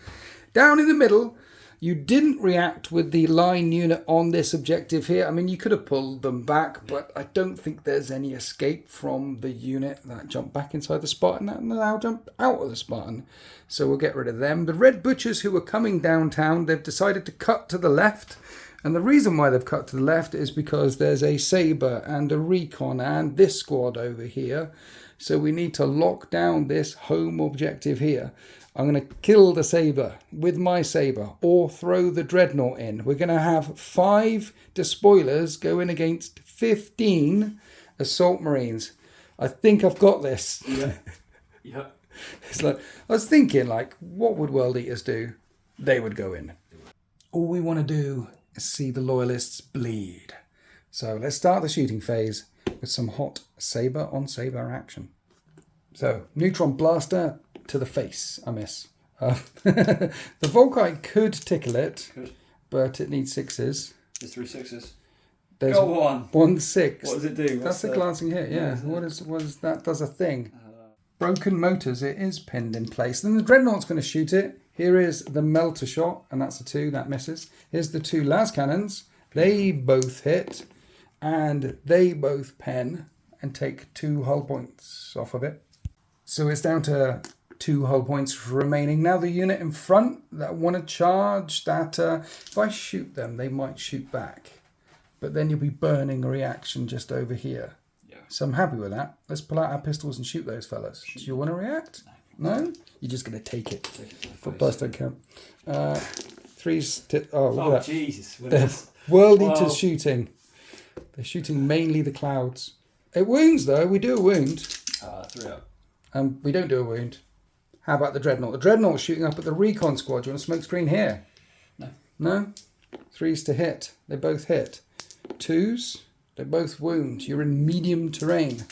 Speaker 1: Down in the middle, you didn't react with the line unit on this objective here. I mean, you could have pulled them back, but I don't think there's any escape from the unit that jumped back inside the Spartan and now jump out of the Spartan. So we'll get rid of them. The Red Butchers who were coming downtown, they've decided to cut to the left. And the reason why they've cut to the left is because there's a Sabre and a Recon and this squad over here. So we need to lock down this home objective here. I'm going to kill the Sabre with my Sabre or throw the Dreadnought in. We're going to have 5 despoilers going against 15 Assault Marines. I think I've got this.
Speaker 2: Yeah.
Speaker 1: It's like, I was thinking, what would World Eaters do? They would go in. All we want to do is see the Loyalists bleed. So let's start the shooting phase with some hot Sabre on Sabre action. So, Neutron Blaster to the face. I miss. The Volkite could tickle it, but it needs 6s.
Speaker 2: There's 3 6s.
Speaker 1: There's
Speaker 2: Go on.
Speaker 1: 1 6.
Speaker 2: What does it do?
Speaker 1: That's a glancing hit, yeah. What is that? Does a thing. Broken motors, it is pinned in place. Then the Dreadnought's going to shoot it. Here is the Melter Shot, and that's a 2, that misses. Here's the 2 las cannons. They both hit, and they both pen and take 2 hull points off of it. So it's down to 2 hull points remaining. Now the unit in front that want to charge, that if I shoot them, they might shoot back. But then you'll be burning a reaction just over here. Yeah. So I'm happy with that. Let's pull out our pistols and shoot those fellas. Do you want to react? No? You're just going to take it. For burst don't count. 3s to... Oh, look at that.
Speaker 2: Jesus.
Speaker 1: World Eaters shooting. They're shooting mainly the clouds. It wounds, though. We do a wound.
Speaker 2: 3 up.
Speaker 1: We don't do a wound. How about the Dreadnought? The Dreadnought's shooting up at the Recon squad. Do you want a smoke screen here?
Speaker 2: No.
Speaker 1: No? 3s to hit. They both hit. 2s, they both wound. You're in medium terrain.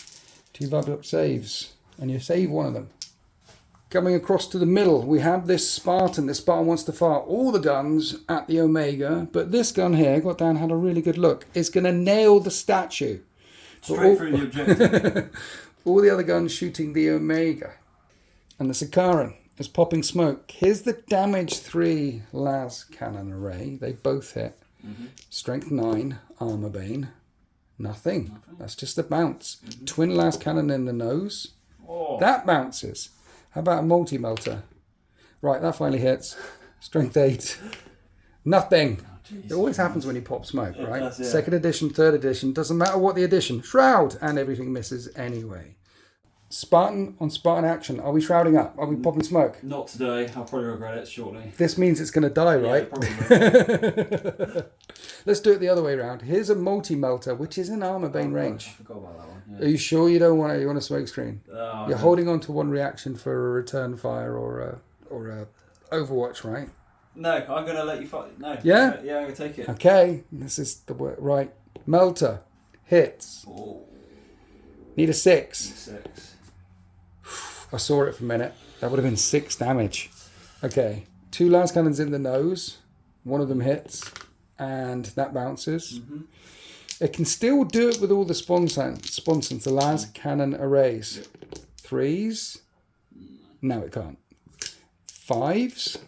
Speaker 1: 2 vibe up saves. And you save one of them. Coming across to the middle, we have this Spartan. This Spartan wants to fire all the guns at the Omega, but this gun here, got down, had a really good look. It's going to nail the statue.
Speaker 2: Straight through the objective.
Speaker 1: All the other guns shooting the Omega. And the Sikaran is popping smoke. Here's the damage 3 las cannon array. They both hit. Mm-hmm. Strength 9, armor bane. Nothing. That's just a bounce. Mm-hmm. Twin las cannon in the nose. Oh. That bounces. How about a multi-melter? Right, that finally hits. Strength 8. Nothing. Oh, it always happens when you pop smoke, right? Does, yeah. 2nd edition, 3rd edition, doesn't matter what the edition. Shroud! And everything misses anyway. Spartan on Spartan action. Are we shrouding up? Are we popping smoke?
Speaker 2: Not today. I'll probably regret it shortly.
Speaker 1: This means it's going to die, right?
Speaker 2: Yeah, probably.
Speaker 1: Let's do it the other way around. Here's a multi-melter, which is in armor bane range.
Speaker 2: I forgot about that one. Yeah.
Speaker 1: Are you sure you don't want it? You want a smoke screen?
Speaker 2: Oh,
Speaker 1: You're holding on to 1 reaction for a return fire or or a Overwatch, right?
Speaker 2: No, I'm going to let you fight. No.
Speaker 1: Yeah?
Speaker 2: Yeah, I'm going to take it.
Speaker 1: Okay, this is the word, right. Melter, hits.
Speaker 2: Oh,
Speaker 1: Need a 6.
Speaker 2: 6.
Speaker 1: I saw it for a minute. That would have been 6 damage. Okay, 2 lance cannons in the nose. One of them hits, and that bounces.
Speaker 2: Mm-hmm.
Speaker 1: It can still do it with all the sponsons, the lance cannon arrays.
Speaker 2: Yep.
Speaker 1: 3s. No, it can't. 5s.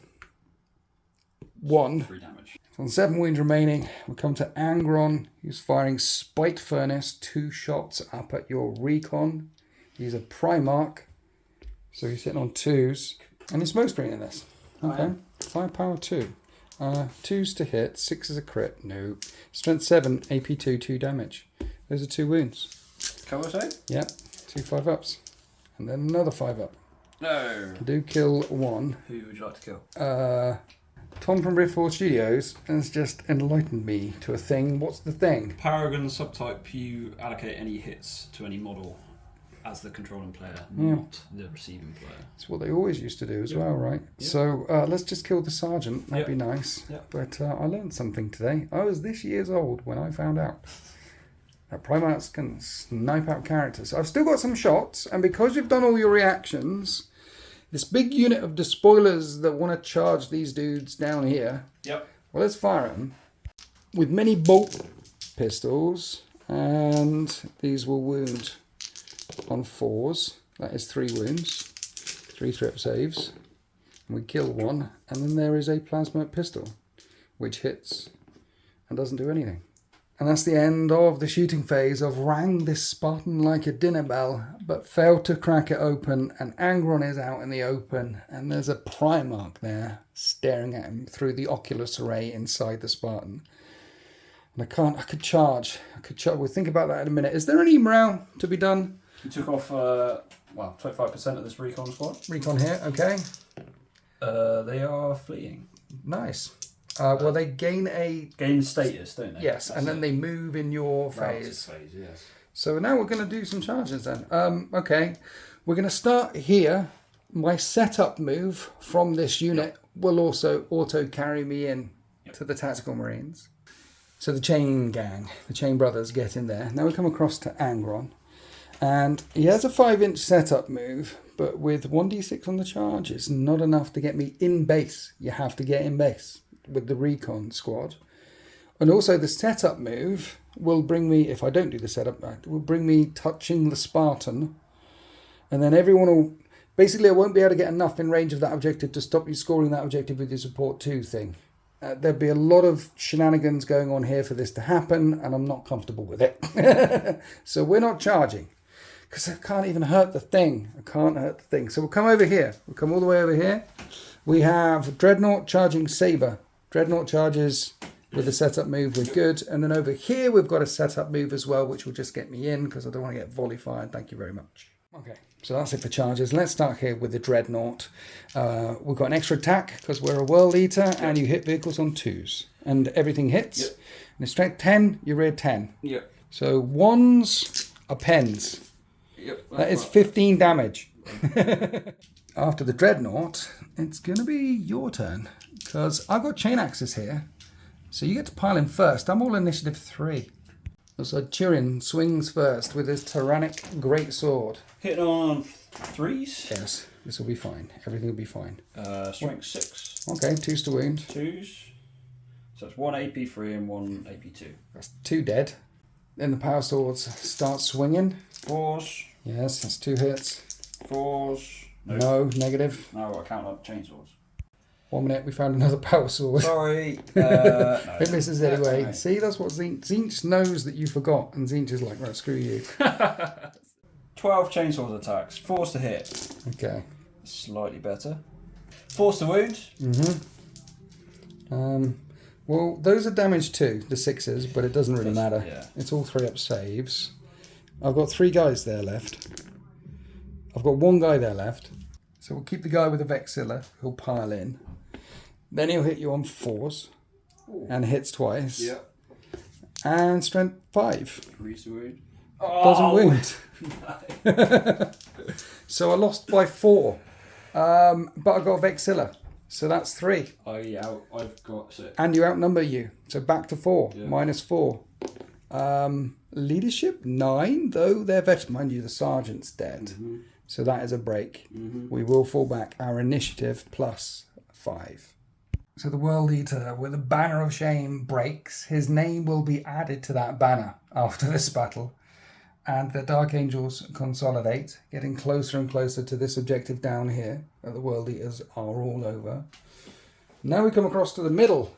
Speaker 1: 1.
Speaker 2: 3 damage.
Speaker 1: On 7 wounds remaining, we come to Angron, who's firing Spite Furnace, 2 shots up at your recon. He's a Primarch, so he's sitting on 2s. And he's smoke screening this. Okay, firepower 2. 2s to hit, 6 is a crit, no. Strength 7, AP 2, 2 damage. Those are 2 wounds.
Speaker 2: Cover save?
Speaker 1: Yep, 2 5-ups. And then another 5-up.
Speaker 2: No.
Speaker 1: Do kill 1.
Speaker 2: Who would you like to kill?
Speaker 1: Tom from Riftfall Studios has just enlightened me to a thing. What's the thing?
Speaker 2: Paragon subtype, you allocate any hits to any model as the controlling player, not the receiving player.
Speaker 1: It's what they always used to do as well, right?
Speaker 2: Yep.
Speaker 1: So let's just kill the sergeant. That'd be nice.
Speaker 2: Yep.
Speaker 1: But I learned something today. I was this years old when I found out that Primarchs can snipe out characters. I've still got some shots, and because you've done all your reactions, this big unit of despoilers that want to charge these dudes down here,
Speaker 2: Yep.
Speaker 1: well, let's fire them with many bolt pistols, and these will wound on 4s. That is 3 wounds, 3 trip saves, and we kill 1, and then there is a plasma pistol which hits and doesn't do anything. And that's the end of the shooting phase. I've rang this Spartan like a dinner bell, but failed to crack it open, and Angron is out in the open, and there's a Primarch there staring at him through the Oculus array inside the Spartan. And I could charge. We'll think about that in a minute. Is there any morale to be done?
Speaker 2: You took off, 25% of this recon squad.
Speaker 1: Recon here, okay.
Speaker 2: They are fleeing.
Speaker 1: Nice. Well, they gain
Speaker 2: Gain status, don't they?
Speaker 1: yes, and then they move in your phase.
Speaker 2: Phase, yes.
Speaker 1: So now we're going to do some charges then. Okay, we're going to start here. My setup move from this unit will also auto carry me in to the Tactical Marines. So the chain gang, the chain brothers get in there. Now we come across to Angron. And he has a 5-inch setup move, but with 1d6 on the charge, it's not enough to get me in base. You have to get in base with the recon squad. And also the setup move will bring me, if I don't do the setup, it will bring me touching the Spartan. And then everyone will, basically I won't be able to get enough in range of that objective to stop you scoring that objective with your support 2 thing. There'll be a lot of shenanigans going on here for this to happen, and I'm not comfortable with it. So we're not charging, because I can't even hurt the thing. So we'll come over here. We'll come all the way over here. We have Dreadnought charging Saber. Dreadnought charges with a setup move. We're good. And then over here we've got a setup move as well, which will just get me in because I don't want to get volley fired. Thank you very much. Okay, so that's it for charges. Let's start here with the Dreadnought. We've got an extra attack because we're a World Eater, and you hit vehicles on 2s. And everything hits.
Speaker 2: Yep.
Speaker 1: And it's strength 10, you rear 10.
Speaker 2: Yep.
Speaker 1: So 1s are pens.
Speaker 2: Yep.
Speaker 1: That is 15 damage. After the Dreadnought, it's going to be your turn, because I've got chain axes here. So you get to pile in first. I'm all initiative 3. So Tyrion swings first with his tyrannic greatsword.
Speaker 2: Hitting on 3s.
Speaker 1: Yes, this will be fine. Everything will be fine.
Speaker 2: Strength 6.
Speaker 1: Okay, 2s to wound.
Speaker 2: 2s. So it's 1 AP3 and 1 AP2.
Speaker 1: That's 2 dead. Then the power swords start swinging.
Speaker 2: 4s.
Speaker 1: Yes, that's 2 hits.
Speaker 2: 4s.
Speaker 1: No, negative.
Speaker 2: No, I count up chainsaws.
Speaker 1: 1 minute, we found another power sword.
Speaker 2: Sorry.
Speaker 1: It misses anyway.
Speaker 2: Right.
Speaker 1: See, that's what Zinch knows that you forgot, and Zinch is like, right, screw you.
Speaker 2: 12 chainsaws attacks. 4s to hit.
Speaker 1: Okay.
Speaker 2: Slightly better. 4s to wound.
Speaker 1: Well, those are damage too, the 6s, but it doesn't really matter.
Speaker 2: Yeah.
Speaker 1: It's all 3-up saves. I've got 3 guys there left. I've got 1 guy there left. So we'll keep the guy with the Vexilla, who'll pile in. Then he'll hit you on 4s.
Speaker 2: Ooh.
Speaker 1: And hits twice.
Speaker 2: Yep.
Speaker 1: And strength 5.
Speaker 2: 3 to wound.
Speaker 1: Doesn't wound. So I lost by 4. But I got Vexilla, so that's 3.
Speaker 2: I've got 6.
Speaker 1: And you outnumber you, so back to 4,
Speaker 2: Yeah.
Speaker 1: -4. Leadership 9, though they're veteran. Mind you, the sergeant's dead, so that is a break. We will fall back. Our initiative +5. So the World Eater with a banner of shame breaks. His name will be added to that banner after this battle. And the Dark Angels consolidate, getting closer and closer to this objective down here that the World Eaters are all over. Now we come across to the middle,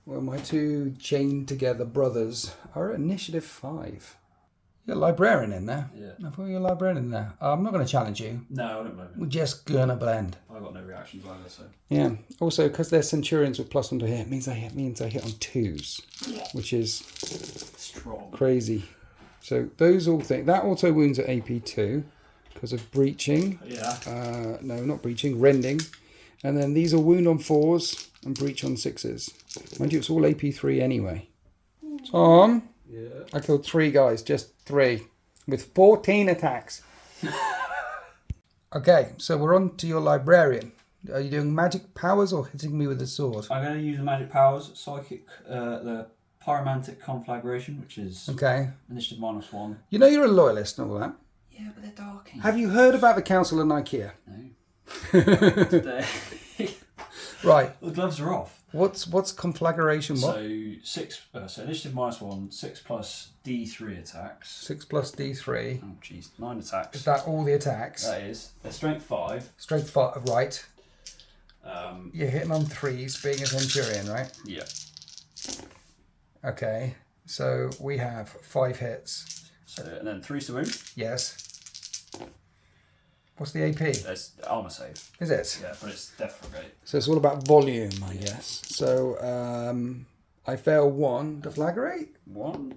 Speaker 1: where my 2 chained together brothers are at initiative 5. You're a librarian in there.
Speaker 2: Yeah.
Speaker 1: I thought you were a librarian in there. I'm not going to challenge you.
Speaker 2: No, I don't blame
Speaker 1: We're just going to blend.
Speaker 2: I got no reactions either, so.
Speaker 1: Yeah. Also, because they're Centurions with +1 to hit, means I hit on 2s, which is
Speaker 2: Strong.
Speaker 1: crazy. So those all think that auto wounds at AP2 because of breaching.
Speaker 2: Yeah.
Speaker 1: No, not breaching, rending. And then these are wound on 4s and breach on 6s. Mind you, it's all AP3 anyway. Tom,
Speaker 2: Yeah.
Speaker 1: I killed 3 guys, just 3, with 14 attacks. Okay, so we're on to your librarian. Are you doing magic powers or hitting me with a sword?
Speaker 2: I'm going to use the magic powers, psychic, the pyromantic conflagration, which is
Speaker 1: Okay.
Speaker 2: initiative -1.
Speaker 1: You know you're a loyalist and all that.
Speaker 2: Yeah, but they're dark.
Speaker 1: Have you heard about the Council of Nicaea?
Speaker 2: No. Today.
Speaker 1: Right.
Speaker 2: The gloves are off.
Speaker 1: What's conflagration? What?
Speaker 2: So initiative -1, 6 plus D3 attacks.
Speaker 1: 6 plus D3.
Speaker 2: Oh jeez, 9 attacks.
Speaker 1: Is that all the attacks?
Speaker 2: That is. They're strength 5.
Speaker 1: Strength 5, right.
Speaker 2: Um,
Speaker 1: You're hitting on 3s, being a Centurion, right?
Speaker 2: yeah.
Speaker 1: Okay. So we have 5 hits.
Speaker 2: So and then 3 to wound.
Speaker 1: Yes. What's the AP?
Speaker 2: That's armor save.
Speaker 1: Is it?
Speaker 2: Yeah, but it's death fragate.
Speaker 1: So it's all about volume, I guess. So I fail 1 to flagrate.
Speaker 2: 1.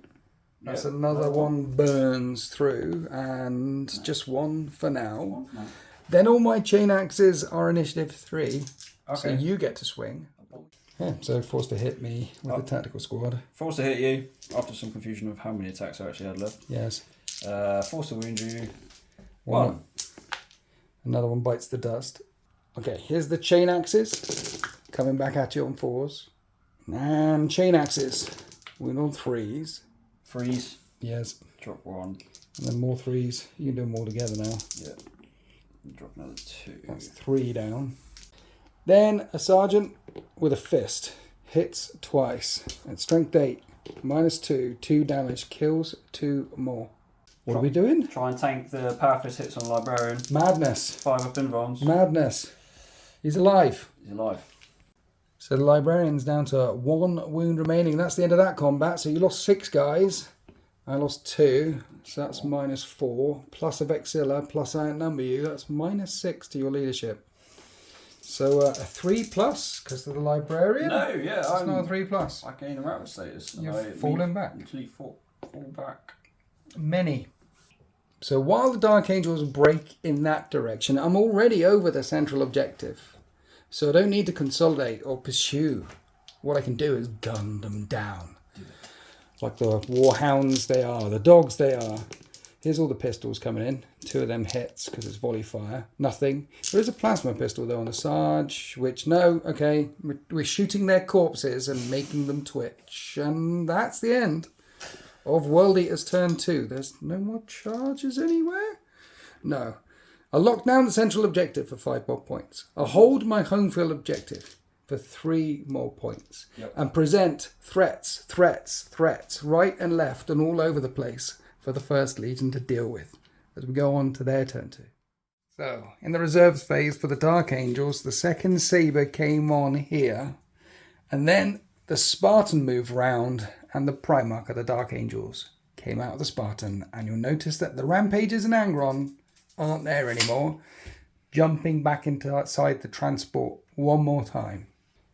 Speaker 1: That's
Speaker 2: Yeah,
Speaker 1: another one burns through, and just 1 for now.
Speaker 2: 1 for now.
Speaker 1: Then all my chain axes are initiative 3, so
Speaker 2: Okay.
Speaker 1: you get to swing. Yeah, so forced to hit me with the tactical squad.
Speaker 2: Forced to hit you after some confusion of how many attacks I actually had left.
Speaker 1: Yes.
Speaker 2: Forced to wound you.
Speaker 1: 1. Another one bites the dust. Okay, here's the chain axes coming back at you on 4s. And chain axes. Wound on 3s.
Speaker 2: Freeze.
Speaker 1: Yes.
Speaker 2: Drop 1.
Speaker 1: And then more 3s. You can do them all together now.
Speaker 2: Yeah. Drop another 2.
Speaker 1: That's 3 down. Then a sergeant with a fist hits twice. At strength 8, -2, 2 damage, kills 2 more. What are we doing?
Speaker 2: Try and tank the power fist hits on librarian.
Speaker 1: Madness.
Speaker 2: 5 up invulns.
Speaker 1: Madness. He's alive.
Speaker 2: He's alive.
Speaker 1: So the librarian's down to 1 wound remaining. That's the end of that combat. So you lost 6 guys. I lost 2. So that's -4. Plus a Vexilla, plus I outnumber you. That's -6 to your leadership. So a 3+, because of the librarian?
Speaker 2: No, yeah.
Speaker 1: It's not a 3+.
Speaker 2: I gain a rapid status. and
Speaker 1: You've
Speaker 2: I
Speaker 1: fallen back.
Speaker 2: Literally fall back.
Speaker 1: Many. So while the Dark Angels break in that direction, I'm already over the central objective. So I don't need to consolidate or pursue. What I can do is gun them down. Like the warhounds they are, the dogs they are. Here's all the pistols coming in. 2 of them hits because it's volley fire. Nothing. There is a plasma pistol though on the Sarge, which no, okay, we're shooting their corpses and making them twitch. And that's the end of World Eater's turn 2. There's no more charges anywhere? No. I'll lock down the central objective for 5 more points. I'll hold my home field objective for 3 more points.
Speaker 2: Yep.
Speaker 1: And present threats, right and left and all over the place for the First Legion to deal with as we go on to their turn 2. So, in the reserves phase for the Dark Angels, the second Sabre came on here. And then the Spartan moved round and the Primarch of the Dark Angels came out of the Spartan. And you'll notice that the Rampages and Angron aren't there anymore. Jumping back inside the transport one more time.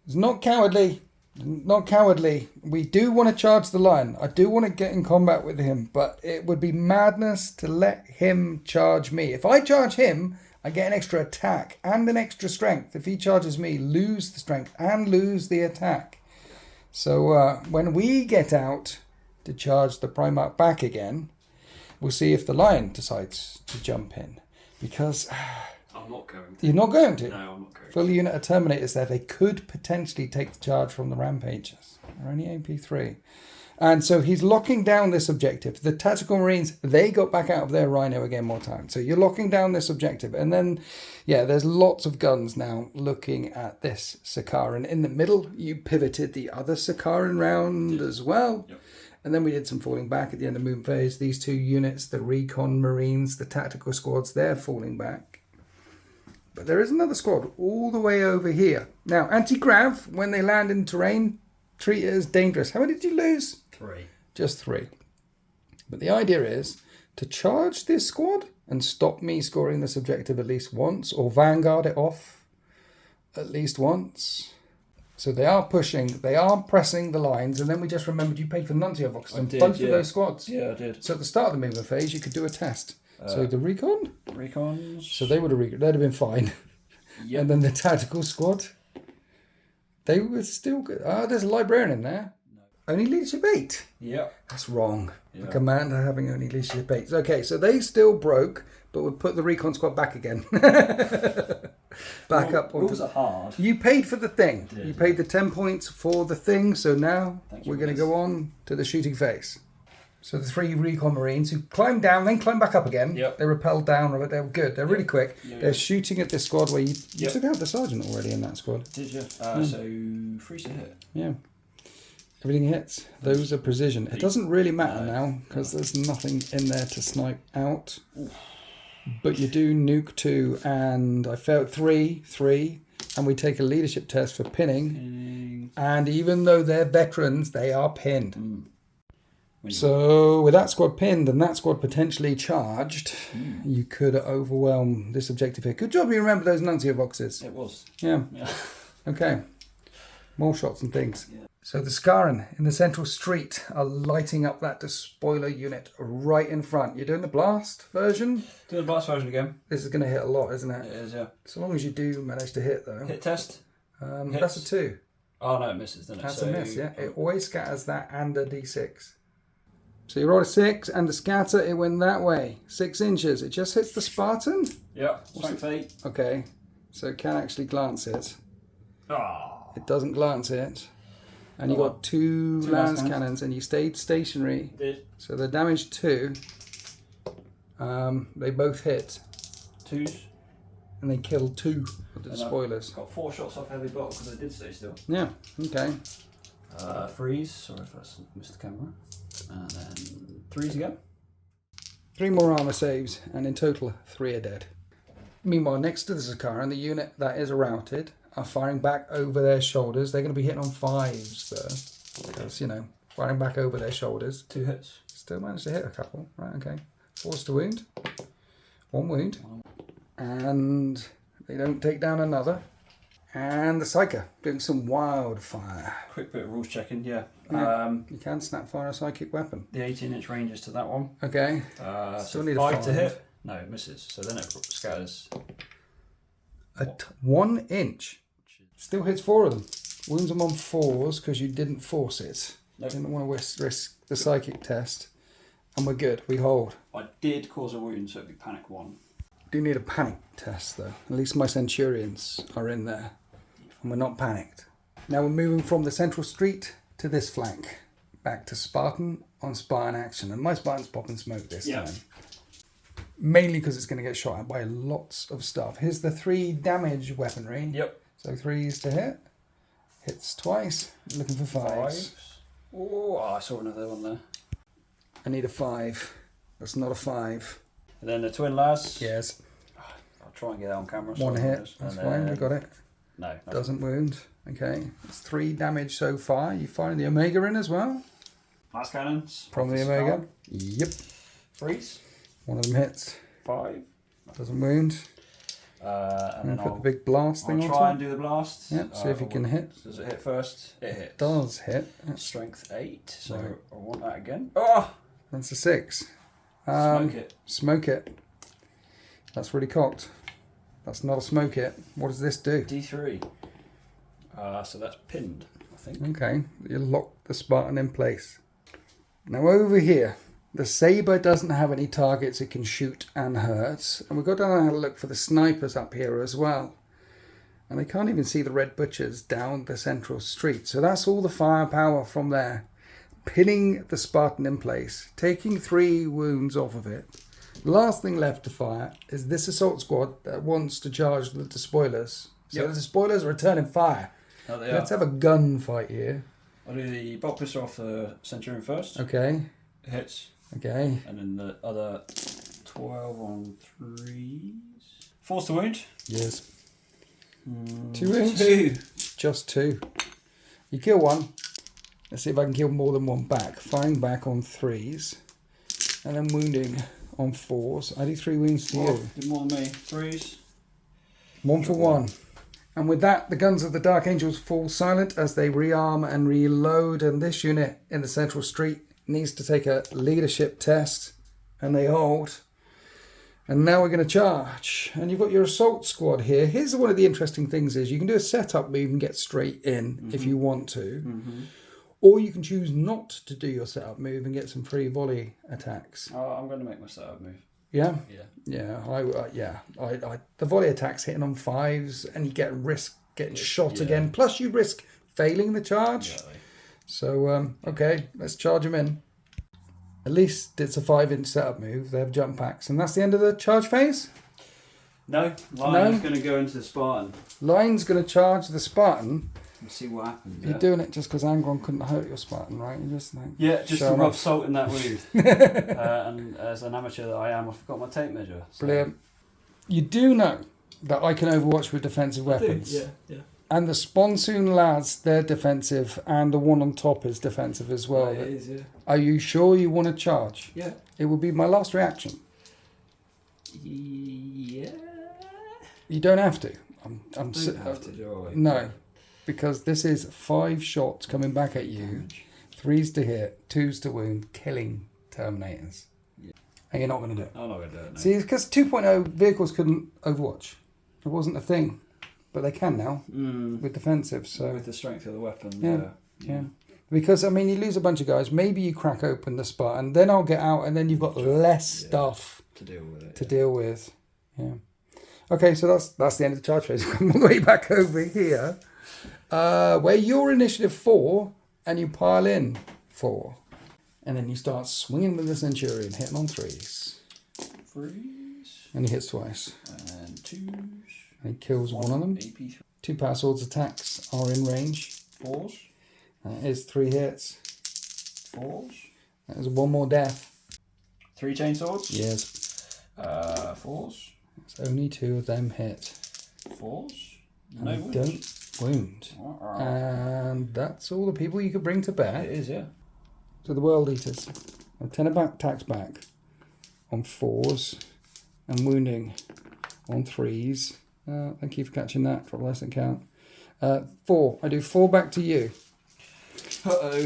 Speaker 1: It's not cowardly. Not cowardly. We do want to charge the Lion. I do want to get in combat with him. But it would be madness to let him charge me. If I charge him, I get an extra attack and an extra strength. If he charges me, lose the strength and lose the attack. So when we get out to charge the Primarch back again, we'll see if the Lion decides to jump in. Because
Speaker 2: I'm not going to.
Speaker 1: You're not going to?
Speaker 2: No, I'm not going
Speaker 1: Full
Speaker 2: to.
Speaker 1: unit of Terminators there. They could potentially take the charge from the Rampagers. They're only AP3. And so he's locking down this objective. The Tactical Marines, they got back out of their Rhino again more time. So you're locking down this objective. And then, yeah, there's lots of guns now looking at this Sakaran. In the middle, you pivoted the other Sakaran round as well.
Speaker 2: Yep.
Speaker 1: And then we did some falling back at the end of movement phase. These two units, the Recon Marines, the Tactical Squads, they're falling back. But there is another squad all the way over here. Now, anti-grav, when they land in terrain, treat it as dangerous. How many did you lose?
Speaker 2: 3.
Speaker 1: Just 3. But the idea is to charge this squad and stop me scoring this objective at least once, or vanguard it off at least once. So they are pushing, they are pressing the lines, and then we just remembered you paid for Nuncio boxes on both of those squads.
Speaker 2: Yeah, I did.
Speaker 1: So at the start of the movement phase, you could do a test. So the Recon?
Speaker 2: Recons.
Speaker 1: So they would have they'd have been fine.
Speaker 2: Yep.
Speaker 1: And then the Tactical Squad, they were still good. Oh, there's a Librarian in there. No. Only leadership 8.
Speaker 2: Yep.
Speaker 1: That's wrong.
Speaker 2: Yeah.
Speaker 1: The commander having only leadership 8. Okay, so they still broke, but we'll put the Recon Squad back again. Back up.
Speaker 2: Rules are hard.
Speaker 1: You paid for the thing. You paid the 10 points for the thing, so now we're going to go on to the shooting phase. So the 3 Recon Marines who climbed down, then climbed back up again.
Speaker 2: Yep.
Speaker 1: They rappelled down, but they were good. They're really quick.
Speaker 2: Yeah,
Speaker 1: They're shooting at this squad where you
Speaker 2: Yep.
Speaker 1: took out the sergeant already in that squad.
Speaker 2: Did you? So 3 to hit.
Speaker 1: Yeah. Everything hits. Those are precision. It doesn't really matter now because there's nothing in there to snipe out.
Speaker 2: Oof.
Speaker 1: But you do nuke 2, and I failed 3, and we take a leadership test for pinning. And even though they're veterans, they are pinned. So with that squad pinned and that squad potentially charged, you could overwhelm this objective here. Good job you remember those Nuncio boxes.
Speaker 2: It was.
Speaker 1: Yeah. Okay. More shots and things. Yeah. So the Scarran in the central street are lighting up that despoiler unit right in front. You're doing the blast version?
Speaker 2: Doing the blast version again.
Speaker 1: This is going to hit a lot, isn't it?
Speaker 2: It is, yeah.
Speaker 1: So long as you do manage to hit, though.
Speaker 2: Hit test.
Speaker 1: That's a 2.
Speaker 2: Oh, no, it misses, doesn't it?
Speaker 1: That's a miss, yeah. It always scatters that and a d6. So you roll a 6 and the scatter, it went that way. 6 inches. It just hits the Spartan?
Speaker 2: Yeah, strength 8.
Speaker 1: Okay. So it can actually glance it.
Speaker 2: Oh.
Speaker 1: It doesn't glance it. And you got 2 lance cannons and you stayed stationary.
Speaker 2: Did.
Speaker 1: So they're damaged 2. They both hit.
Speaker 2: 2s.
Speaker 1: And they killed 2 of the spoilers.
Speaker 2: Got 4 shots off heavy block because I did stay still.
Speaker 1: Yeah, okay.
Speaker 2: Freeze. Sorry if I missed the camera. And then 3s again.
Speaker 1: 3 more armor saves, and in total 3 are dead. Meanwhile, next to the Sakaran, the unit that is routed are firing back over their shoulders. They're going to be hitting on 5s though, because, you know, firing back over their shoulders.
Speaker 2: 2 hits.
Speaker 1: Still managed to hit a couple. Right, okay. 4's to wound. 1 wound. And they don't take down another. And the Psyker doing some wildfire.
Speaker 2: Quick bit of rules checking, yeah.
Speaker 1: You can snap fire a psychic weapon.
Speaker 2: The 18-inch range is to that one.
Speaker 1: Okay.
Speaker 2: Still need
Speaker 1: 5
Speaker 2: a 5 to hit. No, it misses. So then it scatters.
Speaker 1: 1 inch. Still hits 4 of them. Wounds them on 4s because you didn't force it.
Speaker 2: Nope.
Speaker 1: Didn't want to risk the psychic test. And we're good. We hold.
Speaker 2: I did cause a wound, so it'd be panic 1.
Speaker 1: Do need a panic test though. At least my Centurions are in there. And we're not panicked. Now we're moving from the central street to this flank. Back to Spartan on Spartan action. And my Spartan's popping smoke this time. Mainly because it's going to get shot at by lots of stuff. Here's the 3 damage weaponry.
Speaker 2: Yep.
Speaker 1: So 3s to hit. Hits twice. Looking for 5s.
Speaker 2: Oh, I saw another one there.
Speaker 1: I need a 5. That's not a 5.
Speaker 2: And then the twin lads.
Speaker 1: Yes.
Speaker 2: I'll try and get that on camera.
Speaker 1: 1 hit. That's fine. We got it.
Speaker 2: No.
Speaker 1: Doesn't wound. Okay. It's 3 damage so far. You firing the Omega in as well?
Speaker 2: Last cannons.
Speaker 1: From the Omega. Yep.
Speaker 2: Freeze.
Speaker 1: 1 of them hits.
Speaker 2: 5.
Speaker 1: Doesn't wound.
Speaker 2: And then
Speaker 1: put the big blast thing
Speaker 2: I'll
Speaker 1: on
Speaker 2: try
Speaker 1: top.
Speaker 2: and do the blast.
Speaker 1: Yep, see if you can hit.
Speaker 2: Does it hit first? It hits.
Speaker 1: Does hit.
Speaker 2: Strength 8, so
Speaker 1: Right.
Speaker 2: I want that again. Oh!
Speaker 1: That's a 6.
Speaker 2: Smoke it.
Speaker 1: Smoke it. That's really cocked. That's not a smoke it. What does this do?
Speaker 2: D3. So that's pinned, I think.
Speaker 1: Okay, you lock the Spartan in place. Now over here, The saber doesn't have any targets it can shoot and hurt. And we've got to have a look for the snipers up here as well. And I can't even see the red butchers down the central street. So that's all the firepower from there. Pinning the Spartan in place. Taking 3 wounds off of it. The last thing left to fire is this assault squad that wants to charge the despoilers. So the despoilers are returning fire. Let's have a gunfight here.
Speaker 2: I'll do the bolt pistol off the Centurion first.
Speaker 1: Okay.
Speaker 2: It hits.
Speaker 1: Okay.
Speaker 2: And then the other 12 on 3s. Force to wound.
Speaker 1: Yes. 2 wounds?
Speaker 2: 2.
Speaker 1: Just 2. You kill 1. Let's see if I can kill more than 1 back. Firing back on 3s. And then wounding on 4s. I do 3 wounds to you.
Speaker 2: Do more than me. 3s.
Speaker 1: 1 for 1. And with that, the guns of the Dark Angels fall silent as they rearm and reload. And this unit in the central street needs to take a leadership test. And they hold. And now we're going to charge. And you've got your assault squad here. Here's one of the interesting things is you can do a setup move and get straight in if you want to. Or you can choose not to do your setup move and get some free volley attacks.
Speaker 2: Oh, I'm going to make my setup move.
Speaker 1: Yeah?
Speaker 2: Yeah.
Speaker 1: Yeah. The volley attacks hitting on 5s and you get risk getting shot again. Plus you risk failing the charge.
Speaker 2: Exactly.
Speaker 1: So, okay, let's charge them in. At least it's a 5-inch setup move. They have jump packs. And that's the end of the charge phase?
Speaker 2: No. Lion's going to go into the Spartan.
Speaker 1: Lion's going to charge the Spartan.
Speaker 2: Let's see what happens.
Speaker 1: You're doing it just because Angron couldn't hurt your Spartan, right? You're just like...
Speaker 2: Yeah, just to rub salt in that wound. And as an amateur that I am, I forgot my tape measure. So.
Speaker 1: Brilliant. You do know that I can overwatch with defensive weapons.
Speaker 2: Yeah.
Speaker 1: And the Sponsoon lads, they're defensive, and the one on top is defensive as well.
Speaker 2: It is, yeah.
Speaker 1: Are you sure you want to charge?
Speaker 2: Yeah.
Speaker 1: It would be my last reaction.
Speaker 2: Yeah.
Speaker 1: You don't have to.
Speaker 2: Don't have to do it.
Speaker 1: No, because this is 5 shots coming back at you, 3s to hit, 2s to wound, killing Terminators. Yeah. And you're not going to do it.
Speaker 2: I'm not going to do it, no.
Speaker 1: See, it's because 2.0 vehicles couldn't overwatch. It wasn't a thing. But they can now with defensive. So
Speaker 2: with the strength of the weapon.
Speaker 1: Yeah. Because, I mean, you lose a bunch of guys. Maybe you crack open the Spartan. Then I'll get out and then you've got less stuff
Speaker 2: to deal with it.
Speaker 1: Deal with. Yeah. Okay, so that's the end of the charge phase. Come all the way back over here. Where you're initiative 4 and you pile in 4. And then you start swinging with the Centurion, hitting on 3s.
Speaker 2: 3s.
Speaker 1: And he hits twice.
Speaker 2: And 2s.
Speaker 1: And he kills one of them.
Speaker 2: AP.
Speaker 1: 2 power swords attacks are in range.
Speaker 2: 4s.
Speaker 1: That is 3 hits.
Speaker 2: 4s.
Speaker 1: That is 1 more death.
Speaker 2: 3 chain swords.
Speaker 1: Yes.
Speaker 2: 4s.
Speaker 1: It's only 2 of them hit.
Speaker 2: 4s.
Speaker 1: And
Speaker 2: No
Speaker 1: they
Speaker 2: wounds.
Speaker 1: don't wound. And that's all the people you could bring to bear.
Speaker 2: It is, yeah.
Speaker 1: So the World Eaters. 10 attacks back on 4s and wounding on 3s. Thank you for catching that. Drop less than count. 4. I do 4 back to you.
Speaker 2: Uh-oh.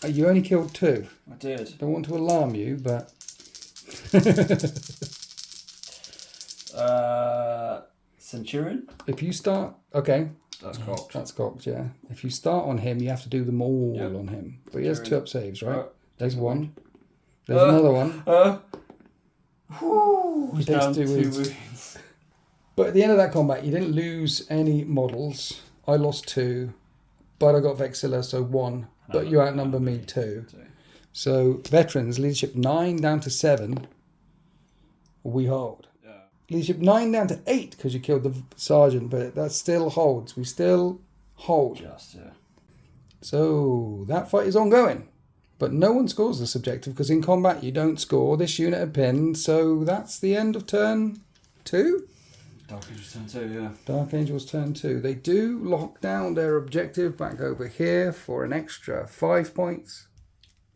Speaker 1: You only killed 2.
Speaker 2: I did.
Speaker 1: Don't want to alarm you, but...
Speaker 2: Centurion?
Speaker 1: If you start... Okay.
Speaker 2: That's cocked.
Speaker 1: That's cocked, yeah. If you start on him, you have to do them all on him. But he has 2 up saves, right? There's 1. There's another one.
Speaker 2: He
Speaker 1: takes
Speaker 2: down
Speaker 1: 2
Speaker 2: 2
Speaker 1: wounds.
Speaker 2: wounds.
Speaker 1: But at the end of that combat, you didn't lose any models. I lost 2, but I got Vexilla, so 1. But you outnumber me 2. So veterans, leadership 9 down to 7. We hold.
Speaker 2: Yeah.
Speaker 1: Leadership 9 down to 8 because you killed the sergeant, but that still holds. We still hold.
Speaker 2: Just, yeah.
Speaker 1: So that fight is ongoing. But no one scores this objective because in combat you don't score. This unit are pinned, so that's the end of turn 2.
Speaker 2: Dark Angels turn 2, yeah.
Speaker 1: Dark Angels turn 2. They do lock down their objective back over here for an extra 5 points.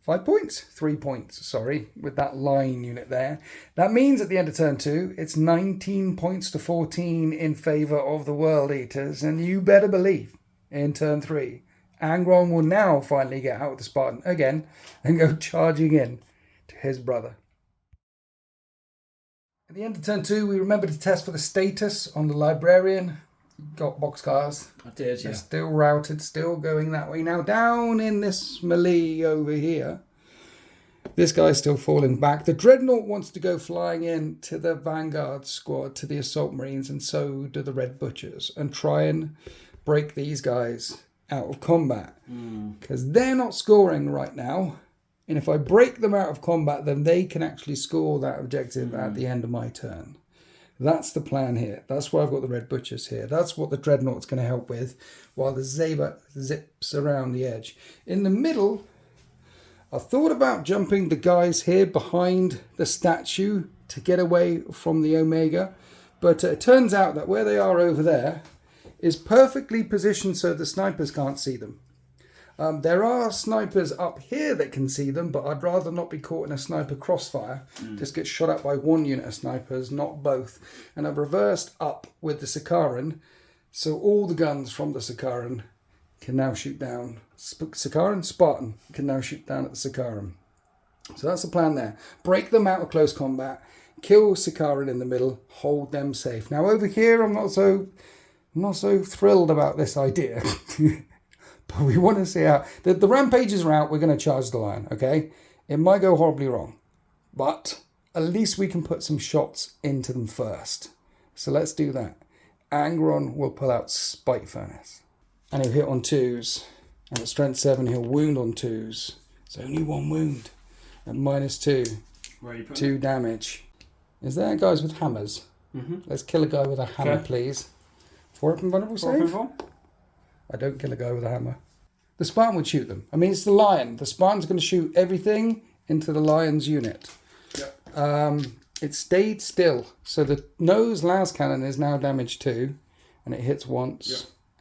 Speaker 1: 5 points? 3 points, sorry, with that line unit there. That means at the end of turn 2, it's 19 points to 14 in favour of the World Eaters. And you better believe, in turn 3, Angron will now finally get out with the Spartan again and go charging in to his brother. At the end of turn 2, we remember to test for the status on the Librarian. Got boxcars.
Speaker 2: I did, yeah.
Speaker 1: They're still routed, still going that way. Now down in this melee over here, This guy's still falling back. The Dreadnought wants to go flying in to the Vanguard squad, to the Assault Marines, and so do the Red Butchers, and try and break these guys out of combat. Because they're not scoring right now. And if I break them out of combat, then they can actually score that objective at the end of my turn. That's the plan here. That's why I've got the Red Butchers here. That's what the Dreadnought's going to help with, while the Saber zips around the edge. In the middle, I thought about jumping the guys here behind the statue to get away from the Omega, but it turns out that where they are over there is perfectly positioned so the snipers can't see them. There are snipers up here that can see them, but I'd rather not be caught in a sniper crossfire. Just get shot at by one unit of snipers, not both. And I've reversed up with the Sakaran, so all the guns from the Sakaran can now shoot down. Spartan can now shoot down at the Sakaran. So that's the plan there. Break them out of close combat, kill Sakaran in the middle, hold them safe. Now over here, I'm not so thrilled about this idea. But we want to see how... The rampages are out, we're going to charge the Lion, okay? It might go horribly wrong, but at least we can put some shots into them first. So let's do that. Angron will pull out Spike Furnace. And he'll hit on 2s. And at strength 7, he'll wound on 2s. It's only 1 wound. At -2.
Speaker 2: Where are you
Speaker 1: 2 damage. Is there guys with hammers? Let's kill a guy with a hammer, please. 4-up and vulnerable save? I don't kill a guy with a hammer. The Spartan would shoot them. I mean, it's the Lion. The Spartan's going to shoot everything into the Lion's unit. Yep. It stayed still. So the nose las cannon is now damaged 2. And it hits once.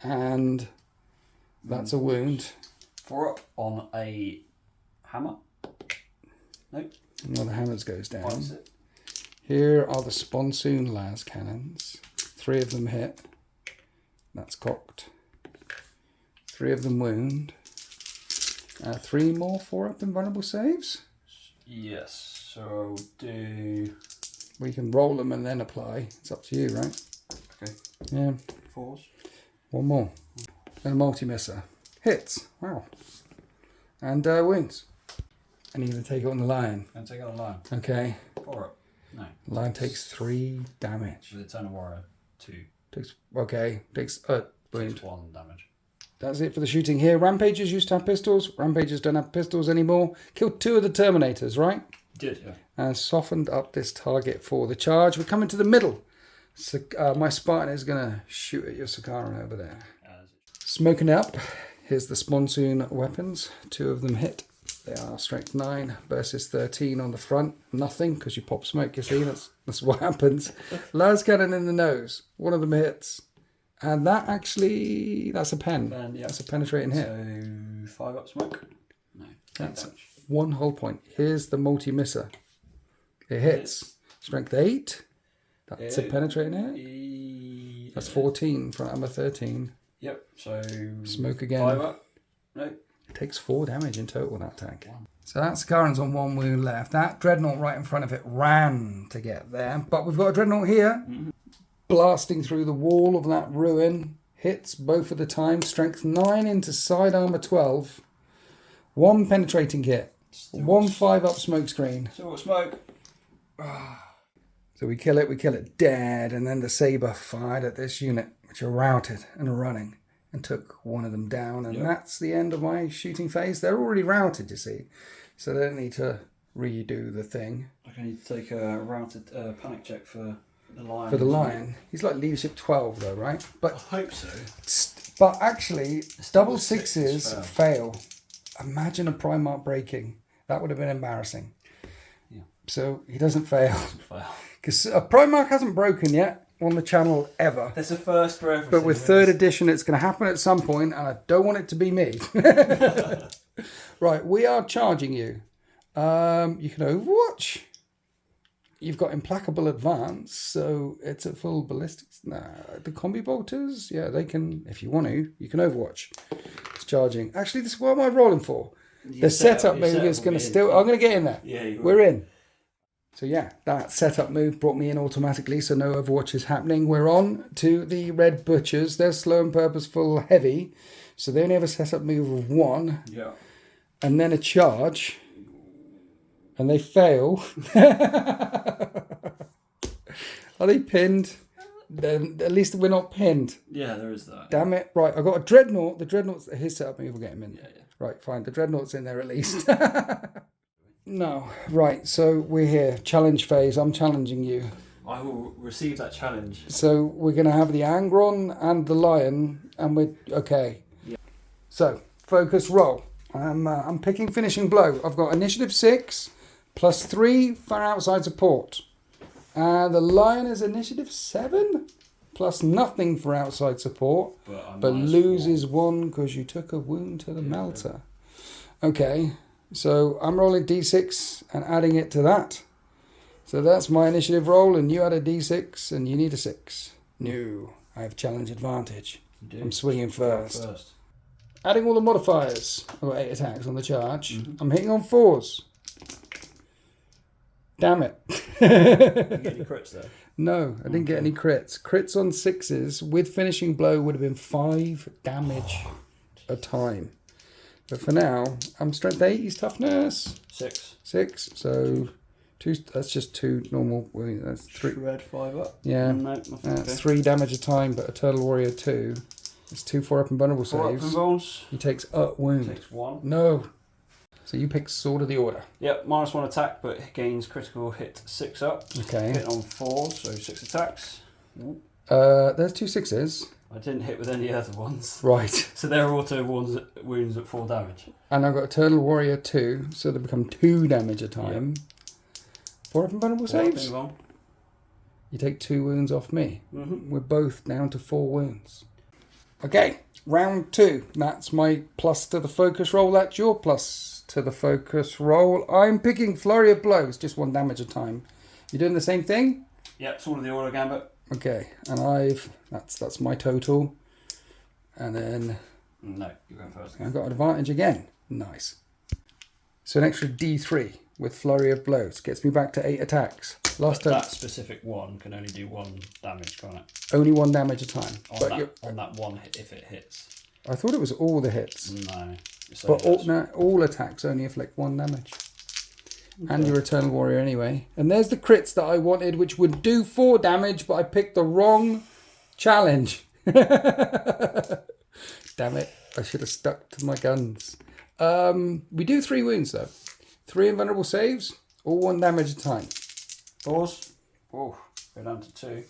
Speaker 1: Yep. And that's a wound.
Speaker 2: 4-up on a hammer. Nope.
Speaker 1: And one of the hammers goes down. Here are the Sponsoon las cannons. 3 of them hit. That's cocked. 3 of them wound. 3 more 4-up invulnerable saves.
Speaker 2: Yes, so I'll do...
Speaker 1: We can roll them and then apply. It's up to you, right?
Speaker 2: Okay.
Speaker 1: Yeah.
Speaker 2: 4s.
Speaker 1: 1 more. And a multi-misser. Hits. Wow. And wounds. And you're going to take it on the Lion.
Speaker 2: And take it on the Lion.
Speaker 1: Okay.
Speaker 2: 4-up. No.
Speaker 1: Lion takes 3 damage.
Speaker 2: With Eternal Warrior, 2.
Speaker 1: Takes wound.
Speaker 2: Takes 1 damage.
Speaker 1: That's it for the shooting here. Rampagers used to have pistols. Rampagers don't have pistols anymore. Killed 2 of the Terminators, right?
Speaker 2: Did, yeah.
Speaker 1: And softened up this target for the charge. We're coming to the middle. So, my Spartan is going to shoot at your Sakaran over there. Smoking up. Here's the Sponsoon weapons. 2 of them hit. They are strength 9 versus 13 on the front. Nothing, because you pop smoke, you see. That's what happens. Las cannon in the nose. 1 of them hits. And that actually, that's a pen. Yeah. That's a penetrating hit.
Speaker 2: So 5-up smoke? No.
Speaker 1: That's 1 hull point. Here's the multi-misser. It hits. Strength 8. That's a penetrating hit. That's 14 for armor 13.
Speaker 2: Yep, so...
Speaker 1: Smoke again.
Speaker 2: 5-up? No.
Speaker 1: It takes 4 damage in total, that tank. So that Sakaran's on 1 wound left. That Dreadnought right in front of it ran to get there. But we've got a Dreadnought here. Blasting through the wall of that ruin. Hits both at the time. Strength 9 into side armor 12. 1 penetrating hit. 1 5-up smoke screen.
Speaker 2: Still smoke.
Speaker 1: So we kill it dead. And then the Saber fired at this unit, which are routed and running, and took 1 of them down. And that's the end of my shooting phase. They're already routed, you see. So they don't need to redo the thing.
Speaker 2: I need to take a routed panic check for... The Lion.
Speaker 1: For the Lion. He's like leadership 12 though, right? But
Speaker 2: I hope so.
Speaker 1: But actually, double sixes fail. Imagine a Primarch breaking. That would have been embarrassing. Yeah. So he doesn't fail. Because a Primarch hasn't broken yet on the channel ever.
Speaker 2: There's a first for everything.
Speaker 1: But with 3rd edition, it's going to happen at some point, and I don't want it to be me. Right, we are charging you. You can Overwatch. You've got Implacable Advance, so it's at full ballistics. Nah, the Combi Bolters, yeah, they can, if you want to, you can Overwatch. It's charging. Actually, this is what am I rolling for? The setup move is going to still... I'm going to get in there.
Speaker 2: Yeah,
Speaker 1: we're in. So yeah, that setup move brought me in automatically, so no Overwatch is happening. We're on to the Red Butchers. They're slow and purposeful heavy, so they only have a setup move of 1.
Speaker 2: Yeah.
Speaker 1: And then a charge. And they fail. Are they pinned? Then at least we're not pinned.
Speaker 2: Yeah, there is that.
Speaker 1: Damn it. Right, I've got a dreadnought. The dreadnought's his setup. Maybe we'll get him in.
Speaker 2: Yeah.
Speaker 1: Right, fine. The dreadnought's in there at least. No. Right, so we're here. Challenge phase. I'm challenging you.
Speaker 2: I will receive that challenge.
Speaker 1: So we're going to have the Angron and the Lion, and we're... Okay.
Speaker 2: Yeah.
Speaker 1: So, focus roll. I'm picking finishing blow. I've got initiative 6 plus 3 for outside support. And the Lion is initiative 7 plus nothing for outside support, but loses 1 because you took a wound to the melter. Okay, so I'm rolling d6 and adding it to that. So that's my initiative roll, and you add a d6 and you need a 6. No, I have challenge advantage. I'm swinging first. Adding all the modifiers. I've got 8 attacks on the charge. I'm hitting on 4s. Damn it.
Speaker 2: You get any crits there?
Speaker 1: No, I didn't get any crits. Crits on 6s with finishing blow would have been 5 damage a time. But for now, I'm strength 8, he's toughness
Speaker 2: 6.
Speaker 1: 6, so 2. That's just 2 normal. That's 3.
Speaker 2: Red 5 up.
Speaker 1: Yeah,
Speaker 2: no,
Speaker 1: that's 3 damage a time, but Eternal Warrior 2. It's 2 4-up and vulnerable
Speaker 2: 4
Speaker 1: saves.
Speaker 2: up and rolls.
Speaker 1: He takes a wound.
Speaker 2: Takes 1.
Speaker 1: No. So you pick Sword of the Order.
Speaker 2: Yep, -1 attack, but gains critical hit 6 up.
Speaker 1: Okay.
Speaker 2: Hit on 4, so 6 attacks.
Speaker 1: There's 2 6s.
Speaker 2: I didn't hit with any other ones.
Speaker 1: Right.
Speaker 2: So they're auto wounds at 4 damage.
Speaker 1: And I've got Eternal Warrior 2, so they become 2 damage a time. Yep. 4 up and vulnerable saves. You take 2 wounds off me. We're both down to 4 wounds. Okay, round 2. That's my plus to the focus roll. That's your plus to the focus roll. I'm picking Flurry of Blows, just 1 damage a time. You doing the same thing?
Speaker 2: Yep, Sword of the Order Gambit.
Speaker 1: Okay, and that's my total. And then...
Speaker 2: No, you're going first.
Speaker 1: I've got advantage again. Nice. So an extra D3 with Flurry of Blows. Gets me back to 8 attacks. Last time...
Speaker 2: That specific one can only do 1 damage, can't it?
Speaker 1: Only 1 damage a time.
Speaker 2: On that one hit, if it hits.
Speaker 1: I thought it was all the hits.
Speaker 2: No.
Speaker 1: But all attacks only inflict 1 damage. Okay. And your Eternal Warrior anyway. And there's the crits that I wanted, which would do 4 damage, but I picked the wrong challenge. Damn it. I should have stuck to my guns. We do 3 wounds though. 3 invulnerable saves, all 1 damage a time.
Speaker 2: 4s. Oh, go down to 2.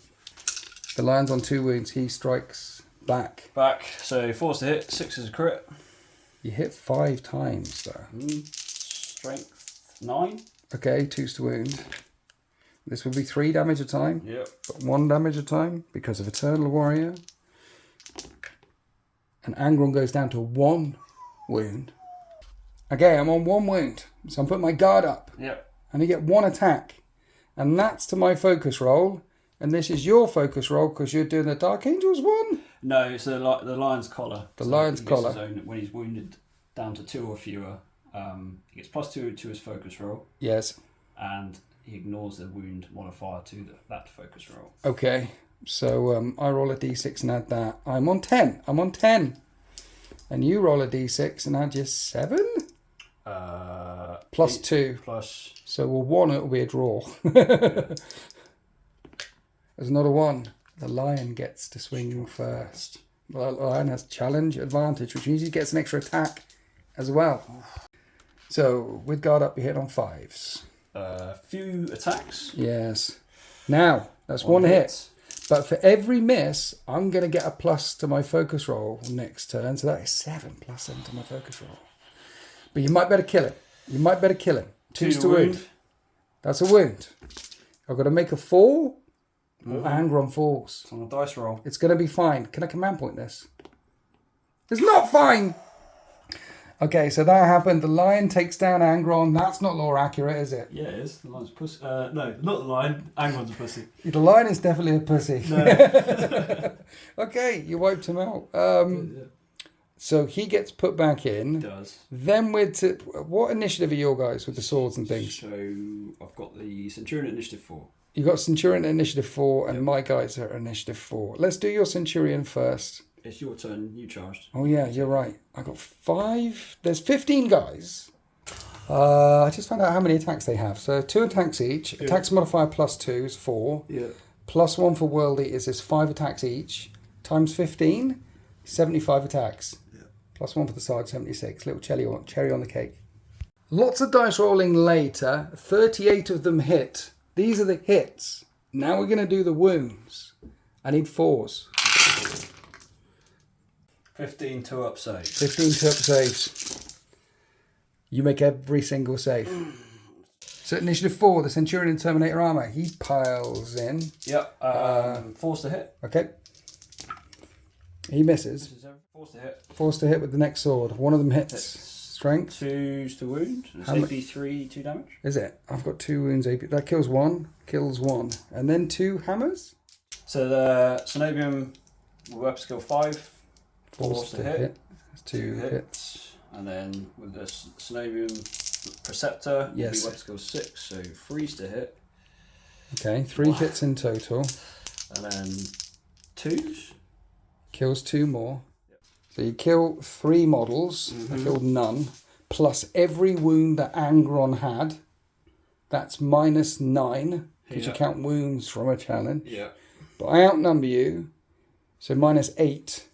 Speaker 1: The Lion's on 2 wounds. He strikes back.
Speaker 2: So 4's to hit, 6 is a crit.
Speaker 1: You hit 5 times though.
Speaker 2: Strength 9.
Speaker 1: Okay, 2's to wound. This would be 3 damage a time.
Speaker 2: Yep.
Speaker 1: But 1 damage a time because of Eternal Warrior. And Angron goes down to 1 wound. Okay, I'm on 1 wound. So I'm putting my guard up.
Speaker 2: Yep.
Speaker 1: And you get 1 attack. And that's to my focus roll. And this is your focus roll because you're doing the Dark Angels one?
Speaker 2: No, it's the Lion's Collar.
Speaker 1: The Lion's Collar.
Speaker 2: When he's wounded down to 2 or fewer, he gets +2 to his focus roll.
Speaker 1: Yes.
Speaker 2: And he ignores the wound modifier to that focus roll.
Speaker 1: Okay. So I roll a d6 and add that. I'm on 10. I'm on 10. And you roll a d6 and add your 7? Plus 2.
Speaker 2: Plus...
Speaker 1: So well, 1, it'll be a draw.
Speaker 2: Yeah.
Speaker 1: There's not a 1. The Lion gets to swing first. The Lion has challenge advantage, which means he gets an extra attack as well. So with guard up, you hit on 5s.
Speaker 2: Few attacks.
Speaker 1: Yes. Now, that's 1 hit. But for every miss, I'm going to get a plus to my focus roll next turn. So that is 7 + 7 to my focus roll. But you might better kill him. You might better kill him. 2's to wound. That's a wound. I've got to make a 4. Angron falls.
Speaker 2: It's on a dice roll.
Speaker 1: It's going to be fine. Can I command point this? It's not fine! Okay, so that happened. The Lion takes down Angron. That's not lore accurate, is it?
Speaker 2: Yeah, it is. The Lion's pussy. No, not the Lion. Angron's a pussy.
Speaker 1: The Lion is definitely a pussy.
Speaker 2: No.
Speaker 1: Okay, you wiped him out. So he gets put back in.
Speaker 2: He does.
Speaker 1: Then what initiative are your guys with the swords and things?
Speaker 2: So I've got the Centurion at initiative 4.
Speaker 1: You got Centurion at initiative 4, and my guys are at initiative 4. Let's do your Centurion first.
Speaker 2: It's your turn. You charged.
Speaker 1: Oh yeah, you're right. I got 5. There's 15 guys. I just found out how many attacks they have. So 2 attacks each.
Speaker 2: Yeah.
Speaker 1: Attacks modifier +2 is 4.
Speaker 2: Yeah.
Speaker 1: +1 for World Eaters is 5 attacks each. Times 15, 75 attacks.
Speaker 2: Yeah.
Speaker 1: +1 for the Sarge, 76. Little cherry on the cake. Lots of dice rolling later. 38 of them hit. These are the hits. Now we're going to do the wounds. I need 4s.
Speaker 2: 15 2-up saves.
Speaker 1: 15 2-up saves. You make every single save. So initiative 4, the Centurion in Terminator armor. He piles in.
Speaker 2: Yep. Force to hit.
Speaker 1: Okay. He misses.
Speaker 2: Force to hit.
Speaker 1: Forced to hit with the next sword. One of them hits. Strength.
Speaker 2: 2s to wound. It's
Speaker 1: How
Speaker 2: AP 3, 2 damage.
Speaker 1: Is it? I've got 2 wounds. AP. That kills 1. Kills 1. And then 2 hammers.
Speaker 2: So the Cenobium with weapon skill 5.
Speaker 1: Forced to hit. 2 hits.
Speaker 2: hits. And then with the Cenobium Preceptor,
Speaker 1: Yes.
Speaker 2: weapon skill 6, so 3s to hit.
Speaker 1: Okay, 3 hits in total.
Speaker 2: And then 2s.
Speaker 1: Kills 2 more. So you kill 3 models. I killed none. Plus every wound that Angron had. That's -9. Because you count wounds from a challenge.
Speaker 2: Yeah.
Speaker 1: But I outnumber you. So -8.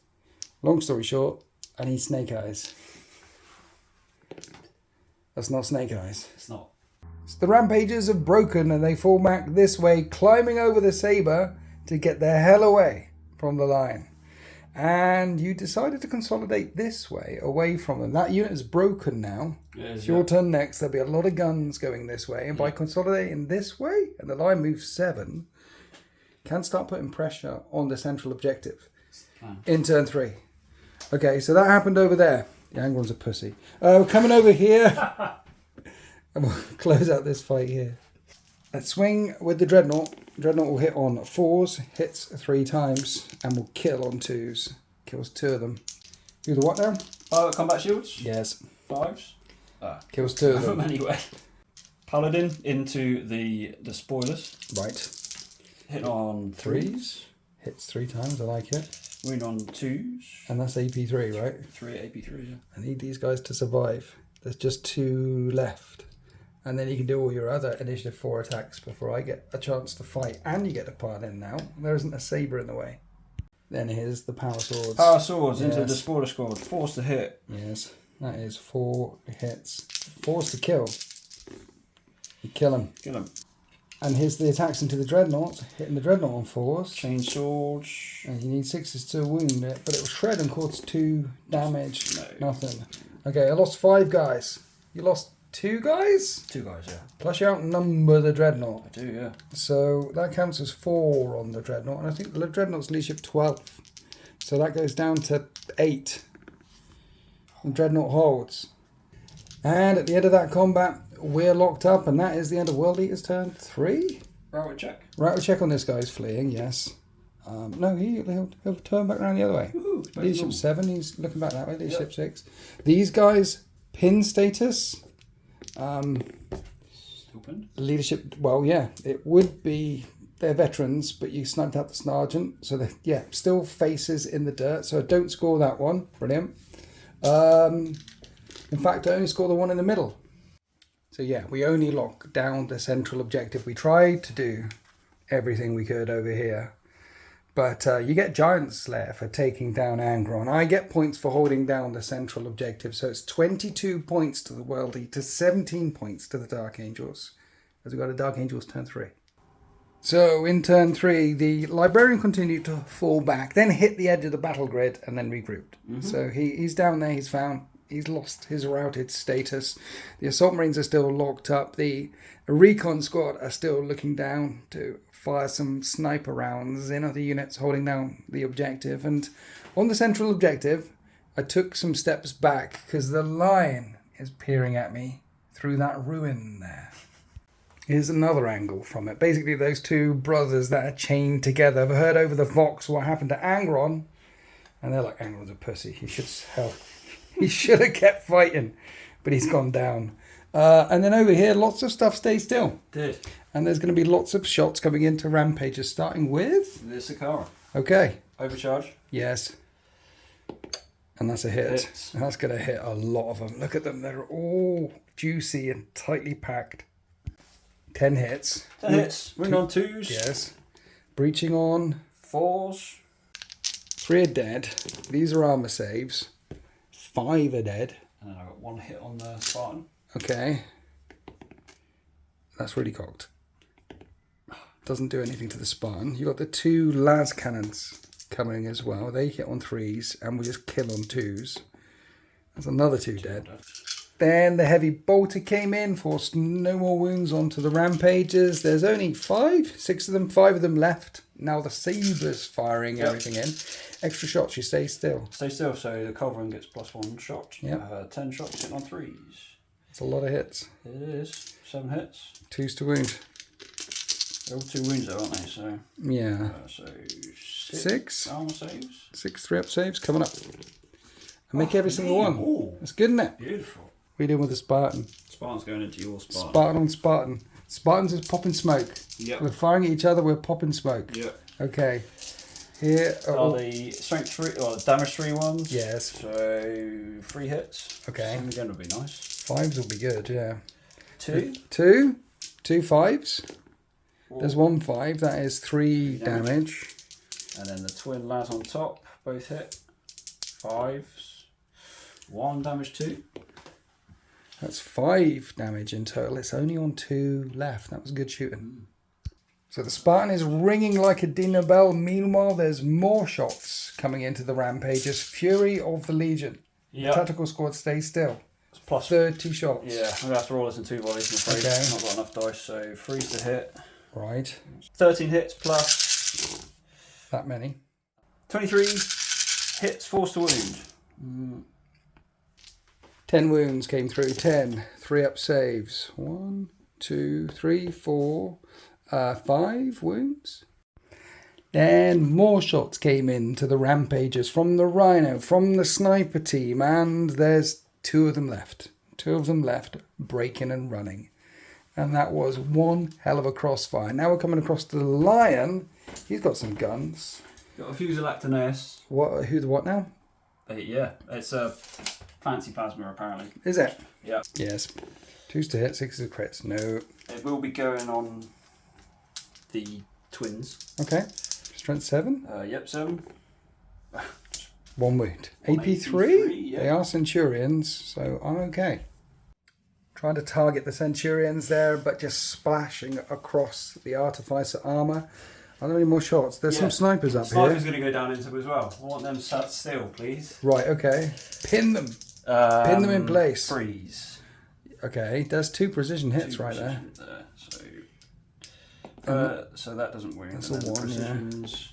Speaker 1: Long story short, I need Snake Eyes. That's not Snake Eyes.
Speaker 2: It's not.
Speaker 1: So the Rampagers have broken and they fall back this way, climbing over the saber to get the hell away from the line. And you decided to consolidate this way, away from them. That unit is broken now. It's your turn next. There'll be a lot of guns going this way. And by consolidating this way, and the line moves 7, can start putting pressure on the central objective in turn 3. Okay, so that happened over there. The Angron's a pussy. Coming over here. And we'll close out this fight here. Let's swing with the Dreadnought. Dreadnought will hit on 4s, hits 3 times, and will kill on 2s. Kills 2 of them. Do the what now?
Speaker 2: Combat shields?
Speaker 1: Yes.
Speaker 2: 5s?
Speaker 1: Kills 2 of them.
Speaker 2: Anyway. Paladin into the spoilers.
Speaker 1: Right.
Speaker 2: Hit on 3s.
Speaker 1: Hits 3 times, I like it.
Speaker 2: Wound on 2s.
Speaker 1: And that's AP3, right?
Speaker 2: 3 AP3, yeah.
Speaker 1: I need these guys to survive. There's just 2 left. And then you can do all your other initiative 4 attacks before I get a chance to fight. And you get to pile in now. There isn't a saber in the way. Then here's the power swords.
Speaker 2: Power swords into the spoiler squad. Force to hit.
Speaker 1: Yes, that is 4 hits. Force to kill. You kill him.
Speaker 2: Kill him.
Speaker 1: And here's the attacks into the Dreadnought. Hitting the Dreadnought on 4s.
Speaker 2: Chain swords.
Speaker 1: And you need 6s to wound it. But it will shred and cause 2 damage.
Speaker 2: No.
Speaker 1: Nothing. Okay, I lost 5 guys. You lost 2 guys?
Speaker 2: 2 guys, yeah.
Speaker 1: Plus you outnumber the Dreadnought.
Speaker 2: I do, yeah.
Speaker 1: So that counts as 4 on the Dreadnought. And I think the Dreadnought's leadership 12. So that goes down to 8. And Dreadnought holds. And at the end of that combat, we're locked up. And that is the end of World Eater's turn 3.
Speaker 2: Router check.
Speaker 1: Router check on this guy's fleeing, yes. No, he'll turn back around the other way.
Speaker 2: Woohoo,
Speaker 1: Leadership 7, he's looking back that way. Leadership 6. These guys, pin status.
Speaker 2: Open.
Speaker 1: Leadership, well, yeah, it would be, they're veterans, but you sniped out the sergeant. So, yeah, still faces in the dirt. So don't score that one. Brilliant. In fact, I only score the one in the middle. So, yeah, we only lock down the central objective. We tried to do everything we could over here. But you get Giant Slayer for taking down Angron. I get points for holding down the central objective. So it's 22 points to the World Eater, 17 points to the Dark Angels. As we've got a Dark Angels turn 3. So in turn 3, the Librarian continued to fall back, then hit the edge of the battle grid and then regrouped. So he's down there, he's lost his routed status. The Assault Marines are still locked up. The Recon Squad are still looking down to fire some sniper rounds in other units holding down the objective. And on the central objective, I took some steps back because the line is peering at me through that ruin there. Here's another angle from it. Basically, those 2 brothers that are chained together have heard over the Vox what happened to Angron. And they're like, Angron's a pussy. He should have kept fighting, but he's gone down. And then over here, lots of stuff stays still.
Speaker 2: Did.
Speaker 1: And there's going to be lots of shots coming into Rampagers, starting with...
Speaker 2: The Sakara.
Speaker 1: Okay.
Speaker 2: Overcharge.
Speaker 1: Yes. And that's a hit.
Speaker 2: Hits.
Speaker 1: And that's going to hit a lot of them. Look at them. They're all juicy and tightly packed. 10 hits.
Speaker 2: 10 hits. Wound on 2s.
Speaker 1: Yes. Breaching on.
Speaker 2: 4s.
Speaker 1: 3 are dead. These are armor saves. 5 are dead.
Speaker 2: And then I got 1 hit on the Spartan.
Speaker 1: Okay. That's really cocked. Doesn't do anything to the Spartan. You got the 2 las cannons coming as well. They hit on 3s and we just kill on 2s. That's another 2 dead. Then the heavy bolter came in, forced no more wounds onto the rampagers. There's only 6 of them, 5 of them left. Now the sabers firing everything in. Extra shots, you stay still.
Speaker 2: Stay still, so the culverin gets +1 shot.
Speaker 1: Yep.
Speaker 2: 10 shots hitting on 3s.
Speaker 1: That's a lot of hits.
Speaker 2: It is. 7 hits.
Speaker 1: 2s to wound.
Speaker 2: They're all 2 wounds though, aren't they? So
Speaker 1: yeah.
Speaker 2: So
Speaker 1: 6
Speaker 2: armor saves.
Speaker 1: 6 3-up saves coming up. And make every single one.
Speaker 2: Ooh,
Speaker 1: That's good, isn't it?
Speaker 2: beautiful.
Speaker 1: What are you doing with the Spartan?
Speaker 2: Spartan's going into your Spartan.
Speaker 1: Spartan on Spartan. Spartans is popping smoke.
Speaker 2: Yep.
Speaker 1: We're firing at each other, we're popping smoke.
Speaker 2: Yep.
Speaker 1: Okay. Here
Speaker 2: Are the strength 3 or damage 3 ones?
Speaker 1: Yes.
Speaker 2: So 3 hits.
Speaker 1: Okay.
Speaker 2: Same again would be nice.
Speaker 1: 5s will be good, yeah.
Speaker 2: 2.
Speaker 1: 2 5s. There's 1 5, that is 3 damage.
Speaker 2: And then the twin lads on top, both hit. 5s. 1 damage 2.
Speaker 1: That's 5 damage in total. It's only on 2 left. That was good shooting. So the Spartan is ringing like a dinner bell. Meanwhile, there's more shots coming into the rampagers. Fury of the Legion.
Speaker 2: Yep.
Speaker 1: Tactical squad, stay still.
Speaker 2: It's plus
Speaker 1: 30 shots.
Speaker 2: Yeah, I'm going to have to roll this in 2 volleys, I'm afraid.
Speaker 1: Okay.
Speaker 2: Not got enough dice, so 3's to hit.
Speaker 1: Right.
Speaker 2: 13 hits plus
Speaker 1: That many.
Speaker 2: 23 hits, forced to wound.
Speaker 1: 10 wounds came through. 10. 3-up saves. 1, 2, 3, 4, 5 wounds. Then more shots came into the rampagers from the Rhino, from the sniper team, and there's 2 of them left. 2 of them left, breaking and running. And that was one hell of a crossfire. Now we're coming across to the Lion. He's got some guns.
Speaker 2: Got a Fusilactoneus.
Speaker 1: What? Who the what now?
Speaker 2: Yeah, it's a fancy plasma apparently.
Speaker 1: Is it?
Speaker 2: Yeah.
Speaker 1: Yes. 2s to hit, 6s to crits. No.
Speaker 2: It will be going on the twins.
Speaker 1: Okay. Strength 7.
Speaker 2: Yep, 7.
Speaker 1: 1 wound.
Speaker 2: One
Speaker 1: AP3?
Speaker 2: yeah.
Speaker 1: They are Centurions, so I'm okay. Trying to target the Centurions there, but just splashing across the Artificer armour. Are there any more shots? There's some snipers up
Speaker 2: Sniper's
Speaker 1: here.
Speaker 2: going to go down into them as well. I want them sat still, please.
Speaker 1: Right, okay. Pin them. Pin them in place.
Speaker 2: Freeze.
Speaker 1: Okay, there's 2 precision hits right there.
Speaker 2: So that doesn't wound.
Speaker 1: That's
Speaker 2: and
Speaker 1: a
Speaker 2: then
Speaker 1: 1,
Speaker 2: precisions.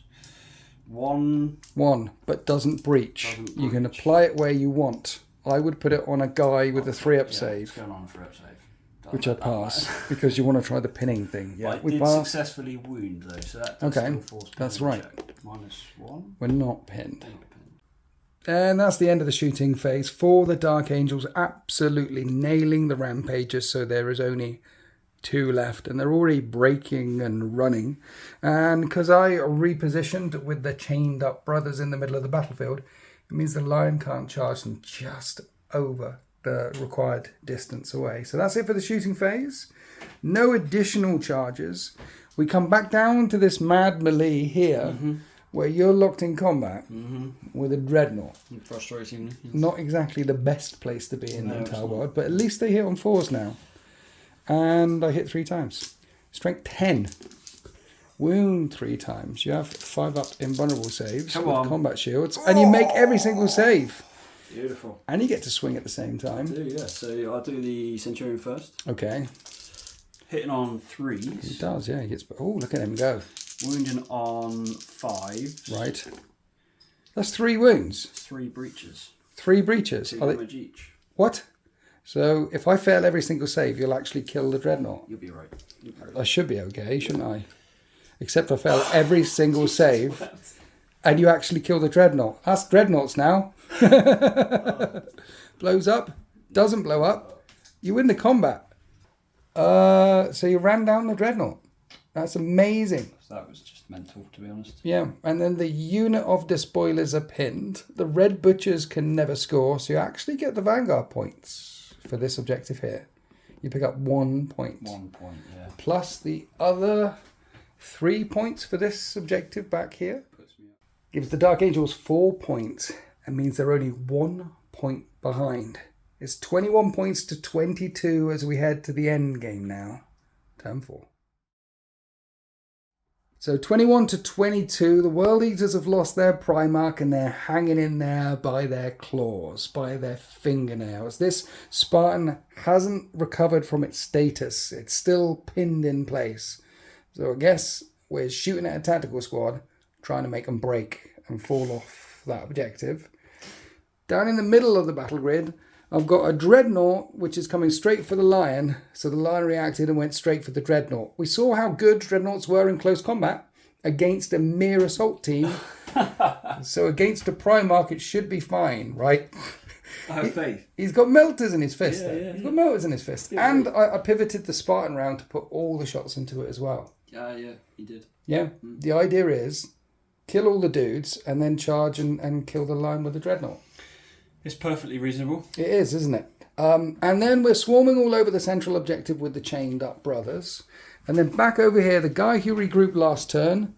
Speaker 2: 1.
Speaker 1: 1, but doesn't breach.
Speaker 2: Doesn't
Speaker 1: You can
Speaker 2: breach.
Speaker 1: apply it where you want. I would put it on a guy with a 3-up
Speaker 2: It's
Speaker 1: save,
Speaker 2: going on a 3-up save.
Speaker 1: which I pass, because you want to try the pinning thing. Yeah,
Speaker 2: I
Speaker 1: we
Speaker 2: did
Speaker 1: pass.
Speaker 2: successfully wound though, so that does
Speaker 1: Okay,
Speaker 2: still force
Speaker 1: that's
Speaker 2: pinning
Speaker 1: right.
Speaker 2: check. -1.
Speaker 1: We're not pinned. And that's the end of the shooting phase for the Dark Angels, absolutely nailing the rampagers, so there is only 2 left, and they're already breaking and running. And because I repositioned with the chained up brothers in the middle of the battlefield, it means the Lion can't charge them just over the required distance away. So that's it for the shooting phase. No additional charges. We come back down to this mad melee here, where you're locked in combat with a dreadnought.
Speaker 2: Frustrating.
Speaker 1: Not exactly the best place to be in the
Speaker 2: No,
Speaker 1: entire
Speaker 2: it's not.
Speaker 1: world, but at least they hit on 4s now. And I hit 3 times. Strength 10. Wound 3 times. You have 5-up invulnerable saves
Speaker 2: Come
Speaker 1: with
Speaker 2: on.
Speaker 1: combat shields, and you make every single save.
Speaker 2: Beautiful.
Speaker 1: And you get to swing at the same time.
Speaker 2: Yeah, so I'll do the Centurion first.
Speaker 1: Okay.
Speaker 2: Hitting on
Speaker 1: He
Speaker 2: 3s.
Speaker 1: does, yeah. He gets. Oh, look at him go.
Speaker 2: Wounding on 5s.
Speaker 1: Right. That's 3 wounds.
Speaker 2: 3 breaches.
Speaker 1: 3 breaches.
Speaker 2: 2
Speaker 1: Are they-
Speaker 2: damage each.
Speaker 1: What? So if I fail every single save, you'll actually kill the dreadnought.
Speaker 2: You'll be right. You'll be right.
Speaker 1: I should be okay, shouldn't I? Except I fail every single save, and you actually kill the dreadnought. That's dreadnoughts now. Blows up, doesn't blow up. You win the combat. So you ran down the dreadnought. That's amazing.
Speaker 2: That was just mental, to be honest.
Speaker 1: Yeah, and then the unit of despoilers are pinned. The red butchers can never score, so you actually get the vanguard points for this objective here, you pick up 1 point.
Speaker 2: 1 point, yeah.
Speaker 1: Plus the other 3 points for this objective back here. Gives the Dark Angels 4 points and means they're only 1 point behind. It's 21 points to 22 as we head to the end game now. Turn 4. So 21 to 22, the World Eaters have lost their Primarch and they're hanging in there by their claws, by their fingernails. This Spartan hasn't recovered from its status. It's still pinned in place. So I guess we're shooting at a tactical squad, trying to make them break and fall off that objective. Down in the middle of the battle grid, I've got a Dreadnought, which is coming straight for the Lion. So the Lion reacted and went straight for the Dreadnought. We saw how good Dreadnoughts were in close combat against a mere assault team. So against a Primarch, it should be fine, right?
Speaker 2: I have faith.
Speaker 1: He's got melters in his fist.
Speaker 2: He's
Speaker 1: got melters in his fist. Yeah, and I pivoted the Spartan round to put all the shots into it as well.
Speaker 2: Yeah, he did.
Speaker 1: Yeah. The idea is kill all the dudes and then charge and kill the Lion with the Dreadnought.
Speaker 2: It's perfectly reasonable.
Speaker 1: It is, isn't it? And then we're swarming all over the central objective with the chained up brothers. And then back over here, the guy who regrouped last turn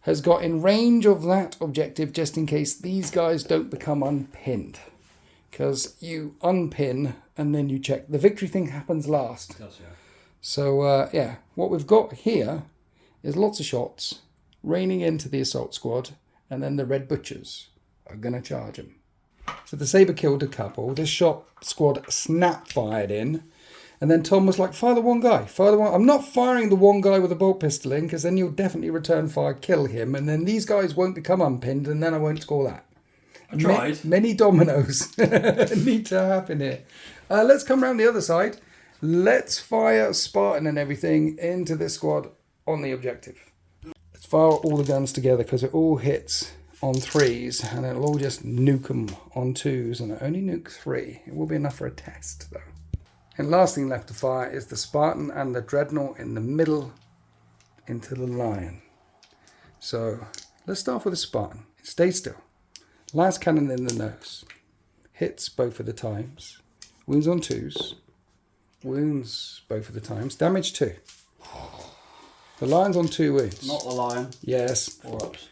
Speaker 1: has got in range of that objective just in case these guys don't become unpinned. Because you unpin and then you check. The victory thing happens last.
Speaker 2: It does, yeah.
Speaker 1: So, what we've got here is lots of shots raining into the assault squad. And then the Red Butchers are going to charge them. So the Sabre killed a couple. This shot squad snap fired in. And then Tom was like, fire the one guy. Fire the one. I'm not firing the one guy with a bolt pistol in because then you'll definitely return fire, kill him. And then these guys won't become unpinned and then I won't score that.
Speaker 2: I tried.
Speaker 1: Many dominoes need to happen here. Let's come around the other side. Let's fire Spartan and everything into this squad on the objective. Let's fire all the guns together because it all hits on 3s and it'll all just nuke them on 2s and it only nuke 3. It will be enough for a test though. And last thing left to fire is the Spartan and the Dreadnought in the middle into the Lion. So let's start with the Spartan. Stay still. Last cannon in the nose. Hits both of the times. Wounds on 2s. Wounds both of the times. Damage 2. The Lion's on 2 wounds.
Speaker 2: Not the Lion.
Speaker 1: Yes.
Speaker 2: 4 ups.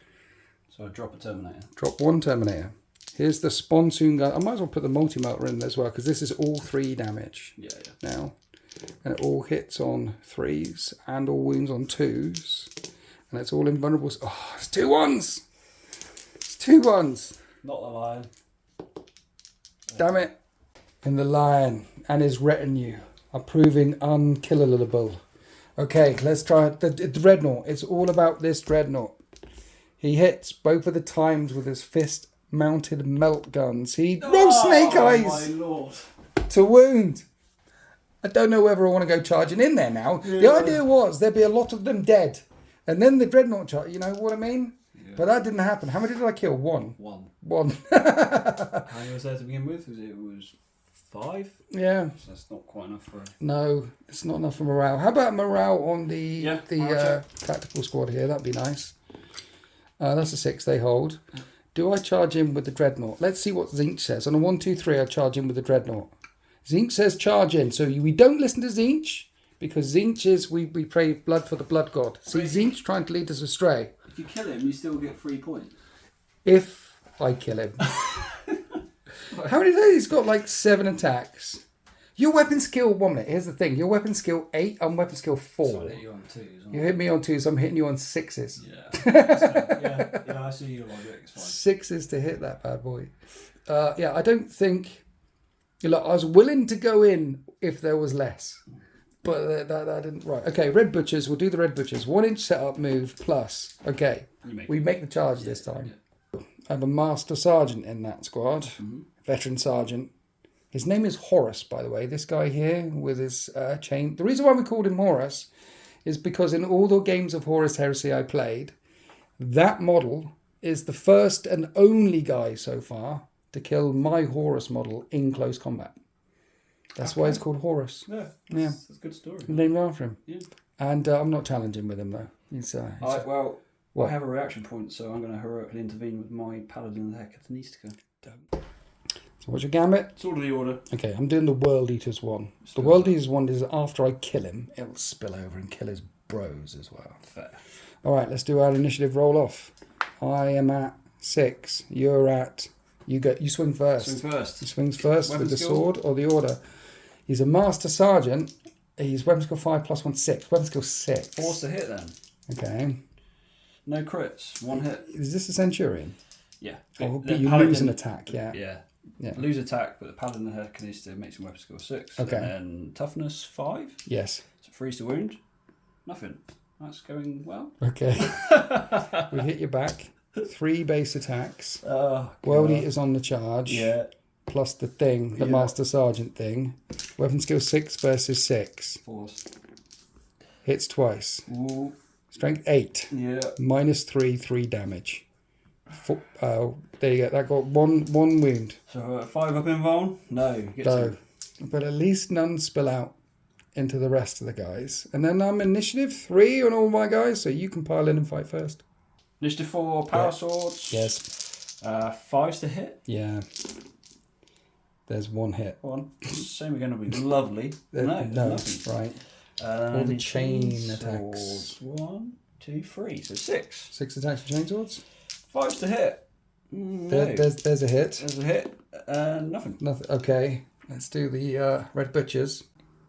Speaker 2: So I drop a Terminator.
Speaker 1: Drop 1 Terminator. Here's the Sponsoon gun. I might as well put the multi-melter in as well because this is all 3 damage.
Speaker 2: Yeah.
Speaker 1: Now. And it all hits on 3s and all wounds on 2s. And it's all invulnerable. Oh, it's 2 1s! It's 2 1s!
Speaker 2: Not the Lion.
Speaker 1: Damn it. And the Lion and his retinue are proving unkillable. Okay, let's try it. The Dreadnought. It's all about this Dreadnought. He hits both of the times with his fist-mounted melt guns. He rolls Snake Eyes
Speaker 2: my lord.
Speaker 1: to wound. I don't know whether I want to go charging in there now. Yeah. The idea was there'd be a lot of them dead. And then the Dreadnought charge, you know what I mean? Yeah. But that didn't happen. How many did I kill? 1? 1.
Speaker 2: How many was there to begin with? It was 5?
Speaker 1: Yeah.
Speaker 2: So that's not quite enough for...
Speaker 1: No, it's not enough for morale. How about morale on the tactical squad here? That'd be nice. That's a 6 they hold. Do I charge in with the Dreadnought? Let's see what Zinch says. On a 1, 2, 3, I charge in with the Dreadnought. Zinch says charge in. So we don't listen to Zinch because Zinch is, we pray blood for the blood god. See, Zinch trying to lead us astray.
Speaker 2: If you kill him, you still get 3 points.
Speaker 1: If I kill him. How many days? He's got like 7 attacks. Your weapon skill, 1 minute. Here's the thing. Your weapon skill 8, I'm weapon skill 4.
Speaker 2: So I hit you on 2s.
Speaker 1: You hit me on 2s, I'm hitting you on 6s.
Speaker 2: Yeah, I see your logic. It's fine.
Speaker 1: 6s to hit that bad boy. I don't think... Look, I was willing to go in if there was less. But that didn't... Right, okay, Red Butchers. We'll do the Red Butchers. 1 inch setup move plus. Okay, we make the charge this time. Yeah. I have a Master Sergeant in that squad. Mm-hmm. Veteran Sergeant. His name is Horus, by the way. This guy here with his chain. The reason why we called him Horus is because in all the games of Horus Heresy I played, that model is the first and only guy so far to kill my Horus model in close combat. That's why it's called Horus.
Speaker 2: Yeah, that's a good story.
Speaker 1: Named after him.
Speaker 2: Yeah.
Speaker 1: And I'm not challenging with him, though.
Speaker 2: I have a reaction point, so I'm going to heroically intervene with my Paladin of the Hecatonista.
Speaker 1: Don't. So what's your gambit?
Speaker 2: Sword of the Order.
Speaker 1: Okay, I'm doing the World Eaters one. The World Eaters one is after I kill him, it'll spill over and kill his bros as well.
Speaker 2: Fair.
Speaker 1: All right, let's do our initiative roll off. I am at 6. You're at... You swing first.
Speaker 2: Swing first.
Speaker 1: He swings first
Speaker 2: Weapon
Speaker 1: with the
Speaker 2: skill?
Speaker 1: sword or the order. He's a Master Sergeant. He's weapon skill 5 plus 1, 6. Weapon skill 6.
Speaker 2: Force to hit then.
Speaker 1: Okay.
Speaker 2: No crits. 1 hit.
Speaker 1: Is this a Centurion?
Speaker 2: Yeah.
Speaker 1: Oh,
Speaker 2: The
Speaker 1: but you
Speaker 2: Paladin-
Speaker 1: lose an attack, yeah.
Speaker 2: Yeah. Lose attack, but the Paladin and Hercules makes him weapon skill 6.
Speaker 1: Okay.
Speaker 2: And then toughness 5.
Speaker 1: Yes.
Speaker 2: So freeze to wound. Nothing. That's going well.
Speaker 1: Okay. We hit you back. 3 base attacks.
Speaker 2: Oh,
Speaker 1: World
Speaker 2: God.
Speaker 1: Eaters on the charge.
Speaker 2: Yeah.
Speaker 1: Plus the thing, the
Speaker 2: Yeah.
Speaker 1: Master Sergeant thing. Weapon skill 6 versus 6.
Speaker 2: Force.
Speaker 1: Hits twice.
Speaker 2: Ooh.
Speaker 1: Strength 8.
Speaker 2: Yeah.
Speaker 1: Minus 3, 3 damage. There you go. That got one wound.
Speaker 2: So 5 up invuln? No. Gets
Speaker 1: No.
Speaker 2: him.
Speaker 1: But at least none spill out into the rest of the guys. And then I'm initiative 3 on all my guys, so you can pile in and fight first.
Speaker 2: Initiative 4, power
Speaker 1: Yeah.
Speaker 2: swords.
Speaker 1: Yes.
Speaker 2: 5's to hit.
Speaker 1: Yeah. There's 1 hit.
Speaker 2: 1. Same again will be lovely. No, nothing.
Speaker 1: Right.
Speaker 2: All
Speaker 1: the chain attacks.
Speaker 2: 1, 2, 3. So 6.
Speaker 1: 6 attacks for chainswords.
Speaker 2: 5's to hit. No.
Speaker 1: There's a hit.
Speaker 2: There's a hit. Nothing.
Speaker 1: Nothing. Okay. Let's do the red butchers.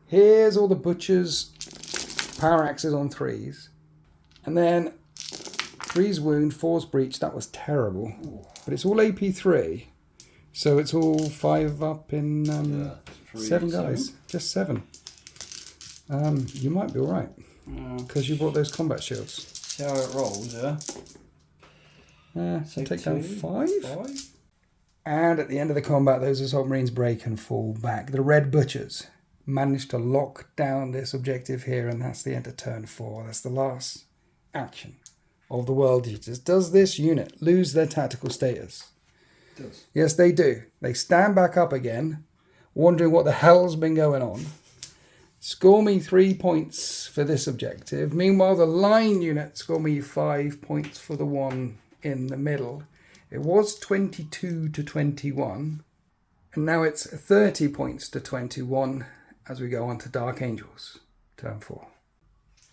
Speaker 1: Here's all the butchers' power axes on 3s. And then 3's wound, 4's breach. That was terrible.
Speaker 2: Ooh.
Speaker 1: But it's all AP3. So it's all 5 up in 7 guys. Just 7. You might be alright. Because you brought those combat shields.
Speaker 2: See how it rolls, yeah?
Speaker 1: So take down 5.
Speaker 2: 5.
Speaker 1: And at the end of the combat, those assault marines break and fall back. The red butchers managed to lock down this objective here, and that's the end of turn 4. That's the last action of the World Eaters. Does this unit lose their tactical status?
Speaker 2: It does.
Speaker 1: Yes, they do. They stand back up again, wondering what the hell's been going on. Score me 3 points for this objective. Meanwhile, the line unit score me 5 points for the one in the middle. It was 22 to 21, and now it's 30 points to 21 as we go on to Dark Angels, turn 4.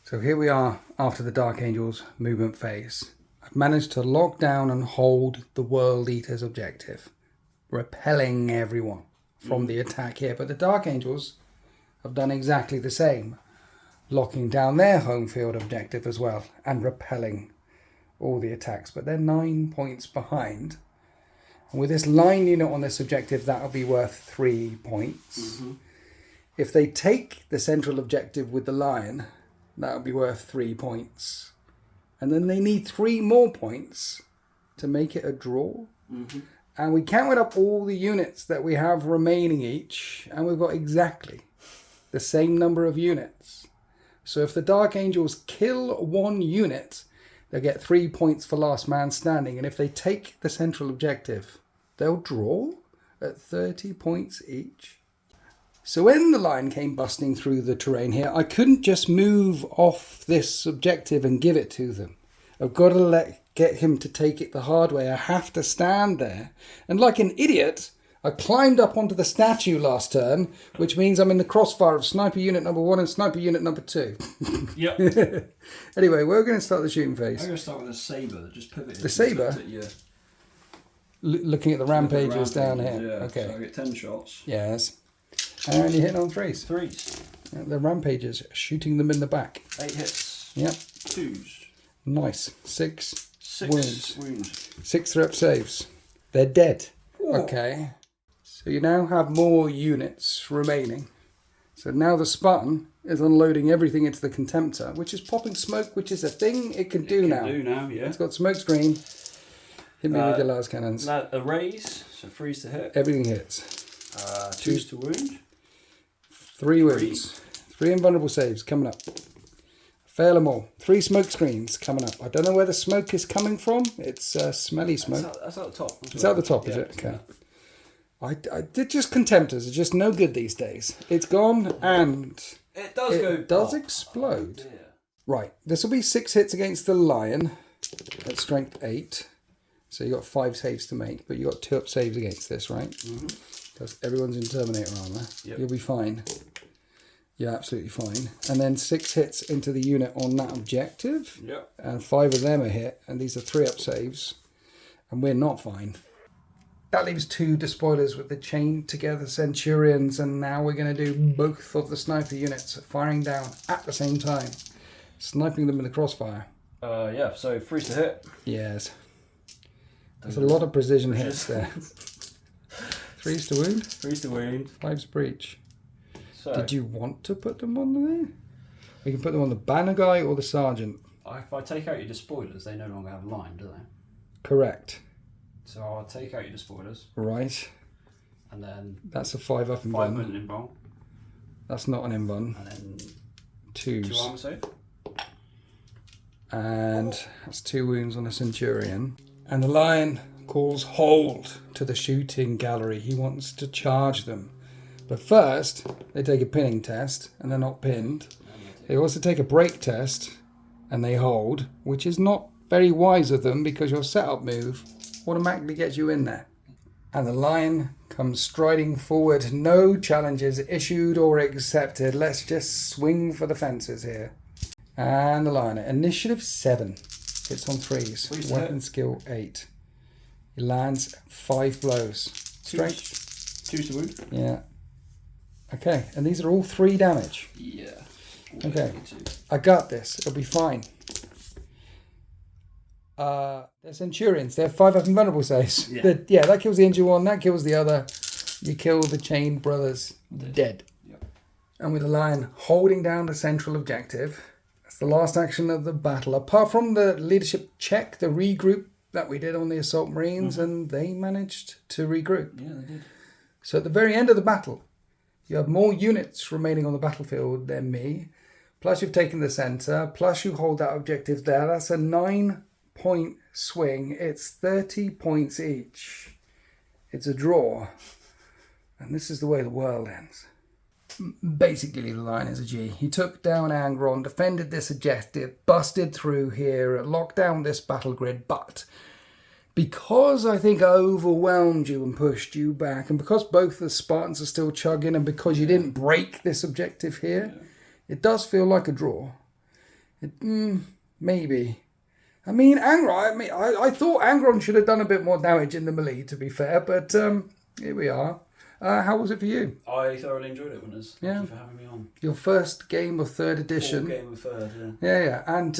Speaker 1: So here we are after the Dark Angels movement phase. I've managed to lock down and hold the World Eaters objective, repelling everyone from the attack here. But the Dark Angels have done exactly the same, locking down their home field objective as well and repelling all the attacks. But they're 9 points behind. And with this line unit on this objective, that'll be worth 3 points. Mm-hmm. If they take the central objective with the lion, that'll be worth 3 points. And then they need 3 more points to make it a draw. Mm-hmm. And we counted up all the units that we have remaining each, and we've got exactly the same number of units. So if the Dark Angels kill 1 unit, they'll get 3 points for last man standing. And if they take the central objective, they'll draw at 30 points each. So when the line came busting through the terrain here, I couldn't just move off this objective and give it to them. I've got to get him to take it the hard way. I have to stand there. And like an idiot, I climbed up onto the statue last turn, which means I'm in the crossfire of sniper unit number 1 and sniper unit number 2.
Speaker 2: Yep.
Speaker 1: Anyway, we're going to start the shooting phase.
Speaker 2: I'm going to start with a sabre that just pivoted.
Speaker 1: The sabre? Looking at the rampages down here.
Speaker 2: Yeah.
Speaker 1: Okay.
Speaker 2: So I get 10 shots.
Speaker 1: Yes. And you're hitting on 3s.
Speaker 2: 3s.
Speaker 1: The rampages, shooting them in the back.
Speaker 2: 8 hits.
Speaker 1: Yep.
Speaker 2: 2s.
Speaker 1: Nice. 6 wounds. 6 threat saves. They're dead.
Speaker 2: Ooh.
Speaker 1: Okay. So you now have more units remaining. So now the Spartan is unloading everything into the Contemptor, which is popping smoke, which is a thing it can do now.
Speaker 2: Yeah.
Speaker 1: It's got smoke screen. Hit me with your las cannons.
Speaker 2: A raise, so 3s to hit.
Speaker 1: Everything hits.
Speaker 2: 2s to wound.
Speaker 1: 3 wounds. 3 invulnerable saves coming up. Fail them all. 3 smoke screens coming up. I don't know where the smoke is coming from. It's smelly smoke.
Speaker 2: That's at the top.
Speaker 1: It's at the top, is it? Okay. I did just Contemptors are just no good these days. It's gone and
Speaker 2: it does
Speaker 1: explode.
Speaker 2: Oh,
Speaker 1: right. This will be 6 hits against the lion at strength 8. So you got 5 saves to make, but you got 2 up saves against this, right? Because everyone's in Terminator armor.
Speaker 2: Yep.
Speaker 1: You'll be fine. You're absolutely fine. And then 6 hits into the unit on that objective.
Speaker 2: Yep.
Speaker 1: And 5 of them are hit, and these are 3 up saves. And we're not fine. That leaves 2 despoilers with the chained together Centurions, and now we're going to do both of the sniper units firing down at the same time. Sniping them in the crossfire.
Speaker 2: Yeah, so 3's to hit.
Speaker 1: Yes. There's a lot of precision hits there. 3's to wound.
Speaker 2: 3's to wound.
Speaker 1: 5's breach.
Speaker 2: So,
Speaker 1: Did you want to put them on there? We can put them on the banner guy or the sergeant.
Speaker 2: if I take out your despoilers, they no longer have a line, do they?
Speaker 1: Correct.
Speaker 2: So I'll take out your despoilers.
Speaker 1: Right.
Speaker 2: And then...
Speaker 1: That's a 5 up and
Speaker 2: 5
Speaker 1: bun.
Speaker 2: in bone.
Speaker 1: That's not an in-bun.
Speaker 2: And then
Speaker 1: 2s.
Speaker 2: 2 armor save.
Speaker 1: And that's 2 wounds on a Centurion. And the Lion calls hold to the shooting gallery. He wants to charge them. But first, they take a pinning test, and they're not pinned. They also take a break test, and they hold, which is not very wise of them because your setup move automatically gets you in there. And the Lion comes striding forward. No challenges issued or accepted. Let's just swing for the fences here. And the Lion, initiative 7. Hits on 3s. Weapon skill 8. He lands 5 blows. Strength.
Speaker 2: 2 to wound.
Speaker 1: Yeah. Okay, and these are all 3 damage.
Speaker 2: Yeah.
Speaker 1: Okay. I got this. It'll be fine. They're Centurions. They're 5 up and vulnerable saves.
Speaker 2: Yeah.
Speaker 1: That kills the injured one. That kills the other. You kill the chained brothers. Dead.
Speaker 2: Yep.
Speaker 1: And with the Lion holding down the central objective, that's the last action of the battle. Apart from the leadership check, the regroup that we did on the Assault Marines, and they managed to regroup.
Speaker 2: Yeah, they did.
Speaker 1: So at the very end of the battle, you have more units remaining on the battlefield than me. Plus you've taken the centre. Plus you hold that objective there. That's a 9-point swing. It's 30 points each. It's a draw. And this is the way the world ends. Basically, the Lion is a G. He took down Angron, defended this objective, busted through here, locked down this battle grid, but because I think I overwhelmed you and pushed you back, and because both the Spartans are still chugging, and because you didn't break this objective here, it does feel like a draw. Maybe. I mean, Angron, I thought Angron should have done a bit more damage in the melee, to be fair, but here we are. How was it for you?
Speaker 2: I thoroughly enjoyed it, Winners.
Speaker 1: Yeah.
Speaker 2: Thank you for having me on.
Speaker 1: Your first game of 3rd edition.
Speaker 2: Full game of 3rd,
Speaker 1: Yeah. And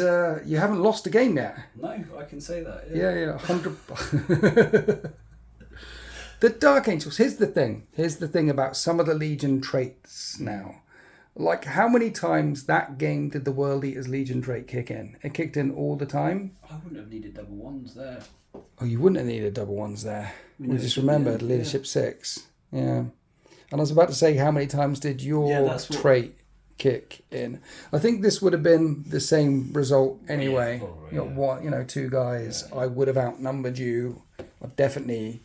Speaker 1: you haven't lost a game yet.
Speaker 2: No, I can say that.
Speaker 1: Yeah, 100. The Dark Angels. Here's the thing about some of the Legion traits now. Like, how many times that game did the World Eaters Legion trait kick in? It kicked in all the time.
Speaker 2: I wouldn't have needed double 1s there.
Speaker 1: Oh, you wouldn't have needed double 1s there. We just remembered Leadership 6. Yeah. And I was about to say, how many times did your trait kick in? I think this would have been the same result anyway. Yeah, probably, 2 guys. Yeah. I would have outnumbered you. I've definitely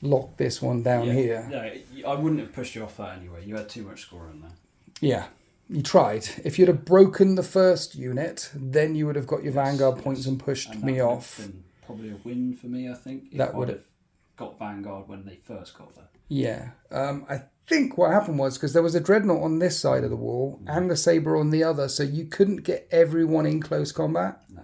Speaker 1: locked this one down here.
Speaker 2: No, I wouldn't have pushed you off that anyway. You had too much score in there.
Speaker 1: Yeah. You tried. If you'd have broken the first unit, then you would have got your Vanguard points and pushed me off.
Speaker 2: Been probably a win for me, I think.
Speaker 1: That would have
Speaker 2: got Vanguard when they first got there.
Speaker 1: Yeah. I think what happened was because there was a Dreadnought on this side of the wall and the Sabre on the other, so you couldn't get everyone in close combat.
Speaker 2: No.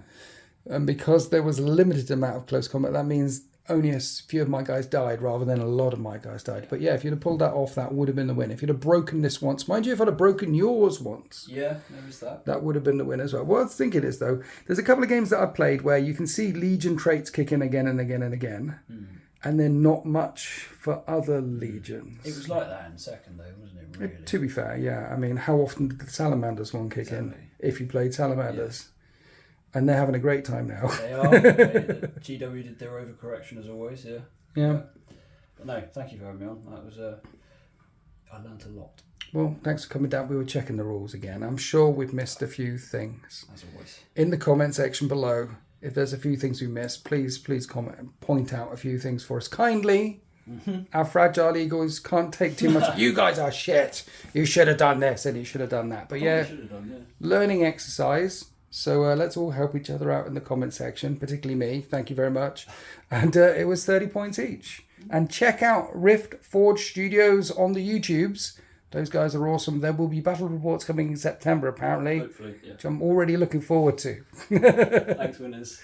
Speaker 1: And because there was a limited amount of close combat, that means only a few of my guys died rather than a lot of my guys died. But yeah, if you'd have pulled that off, that would have been the win. If you'd have broken this once, mind you, if I'd have broken yours once,
Speaker 2: there is that.
Speaker 1: That would have been the win as well. What I think it is, though, there's a couple of games that I've played where you can see Legion traits kick in again and again and again. And then not much for other legions.
Speaker 2: It was like that in second, though, wasn't it, really?
Speaker 1: To be fair, yeah. I mean, how often did the Salamanders one kick in? If you played Salamanders. Yeah. And they're having a great time now.
Speaker 2: They are. The GW did their overcorrection as always,
Speaker 1: Yeah.
Speaker 2: But no, thank you for having me on. That was, I learnt a lot.
Speaker 1: Well, thanks for coming down. We were checking the rules again. I'm sure we've missed a few things.
Speaker 2: As always.
Speaker 1: In the comment section below, if there's a few things we missed, please comment and point out a few things for us kindly. Our fragile egos can't take too much. You guys are shit. You should have done this and you should have done that. But learning exercise. So let's all help each other out in the comment section, particularly me. Thank you very much. And it was 30 points each. And check out Rift Forge Studios on the YouTubes. Those guys are awesome. There will be battle reports coming in September, apparently.
Speaker 2: Hopefully, yeah.
Speaker 1: Which I'm already looking forward to.
Speaker 2: Thanks, winners.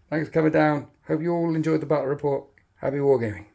Speaker 1: Thanks for coming down. Hope you all enjoyed the battle report. Happy wargaming.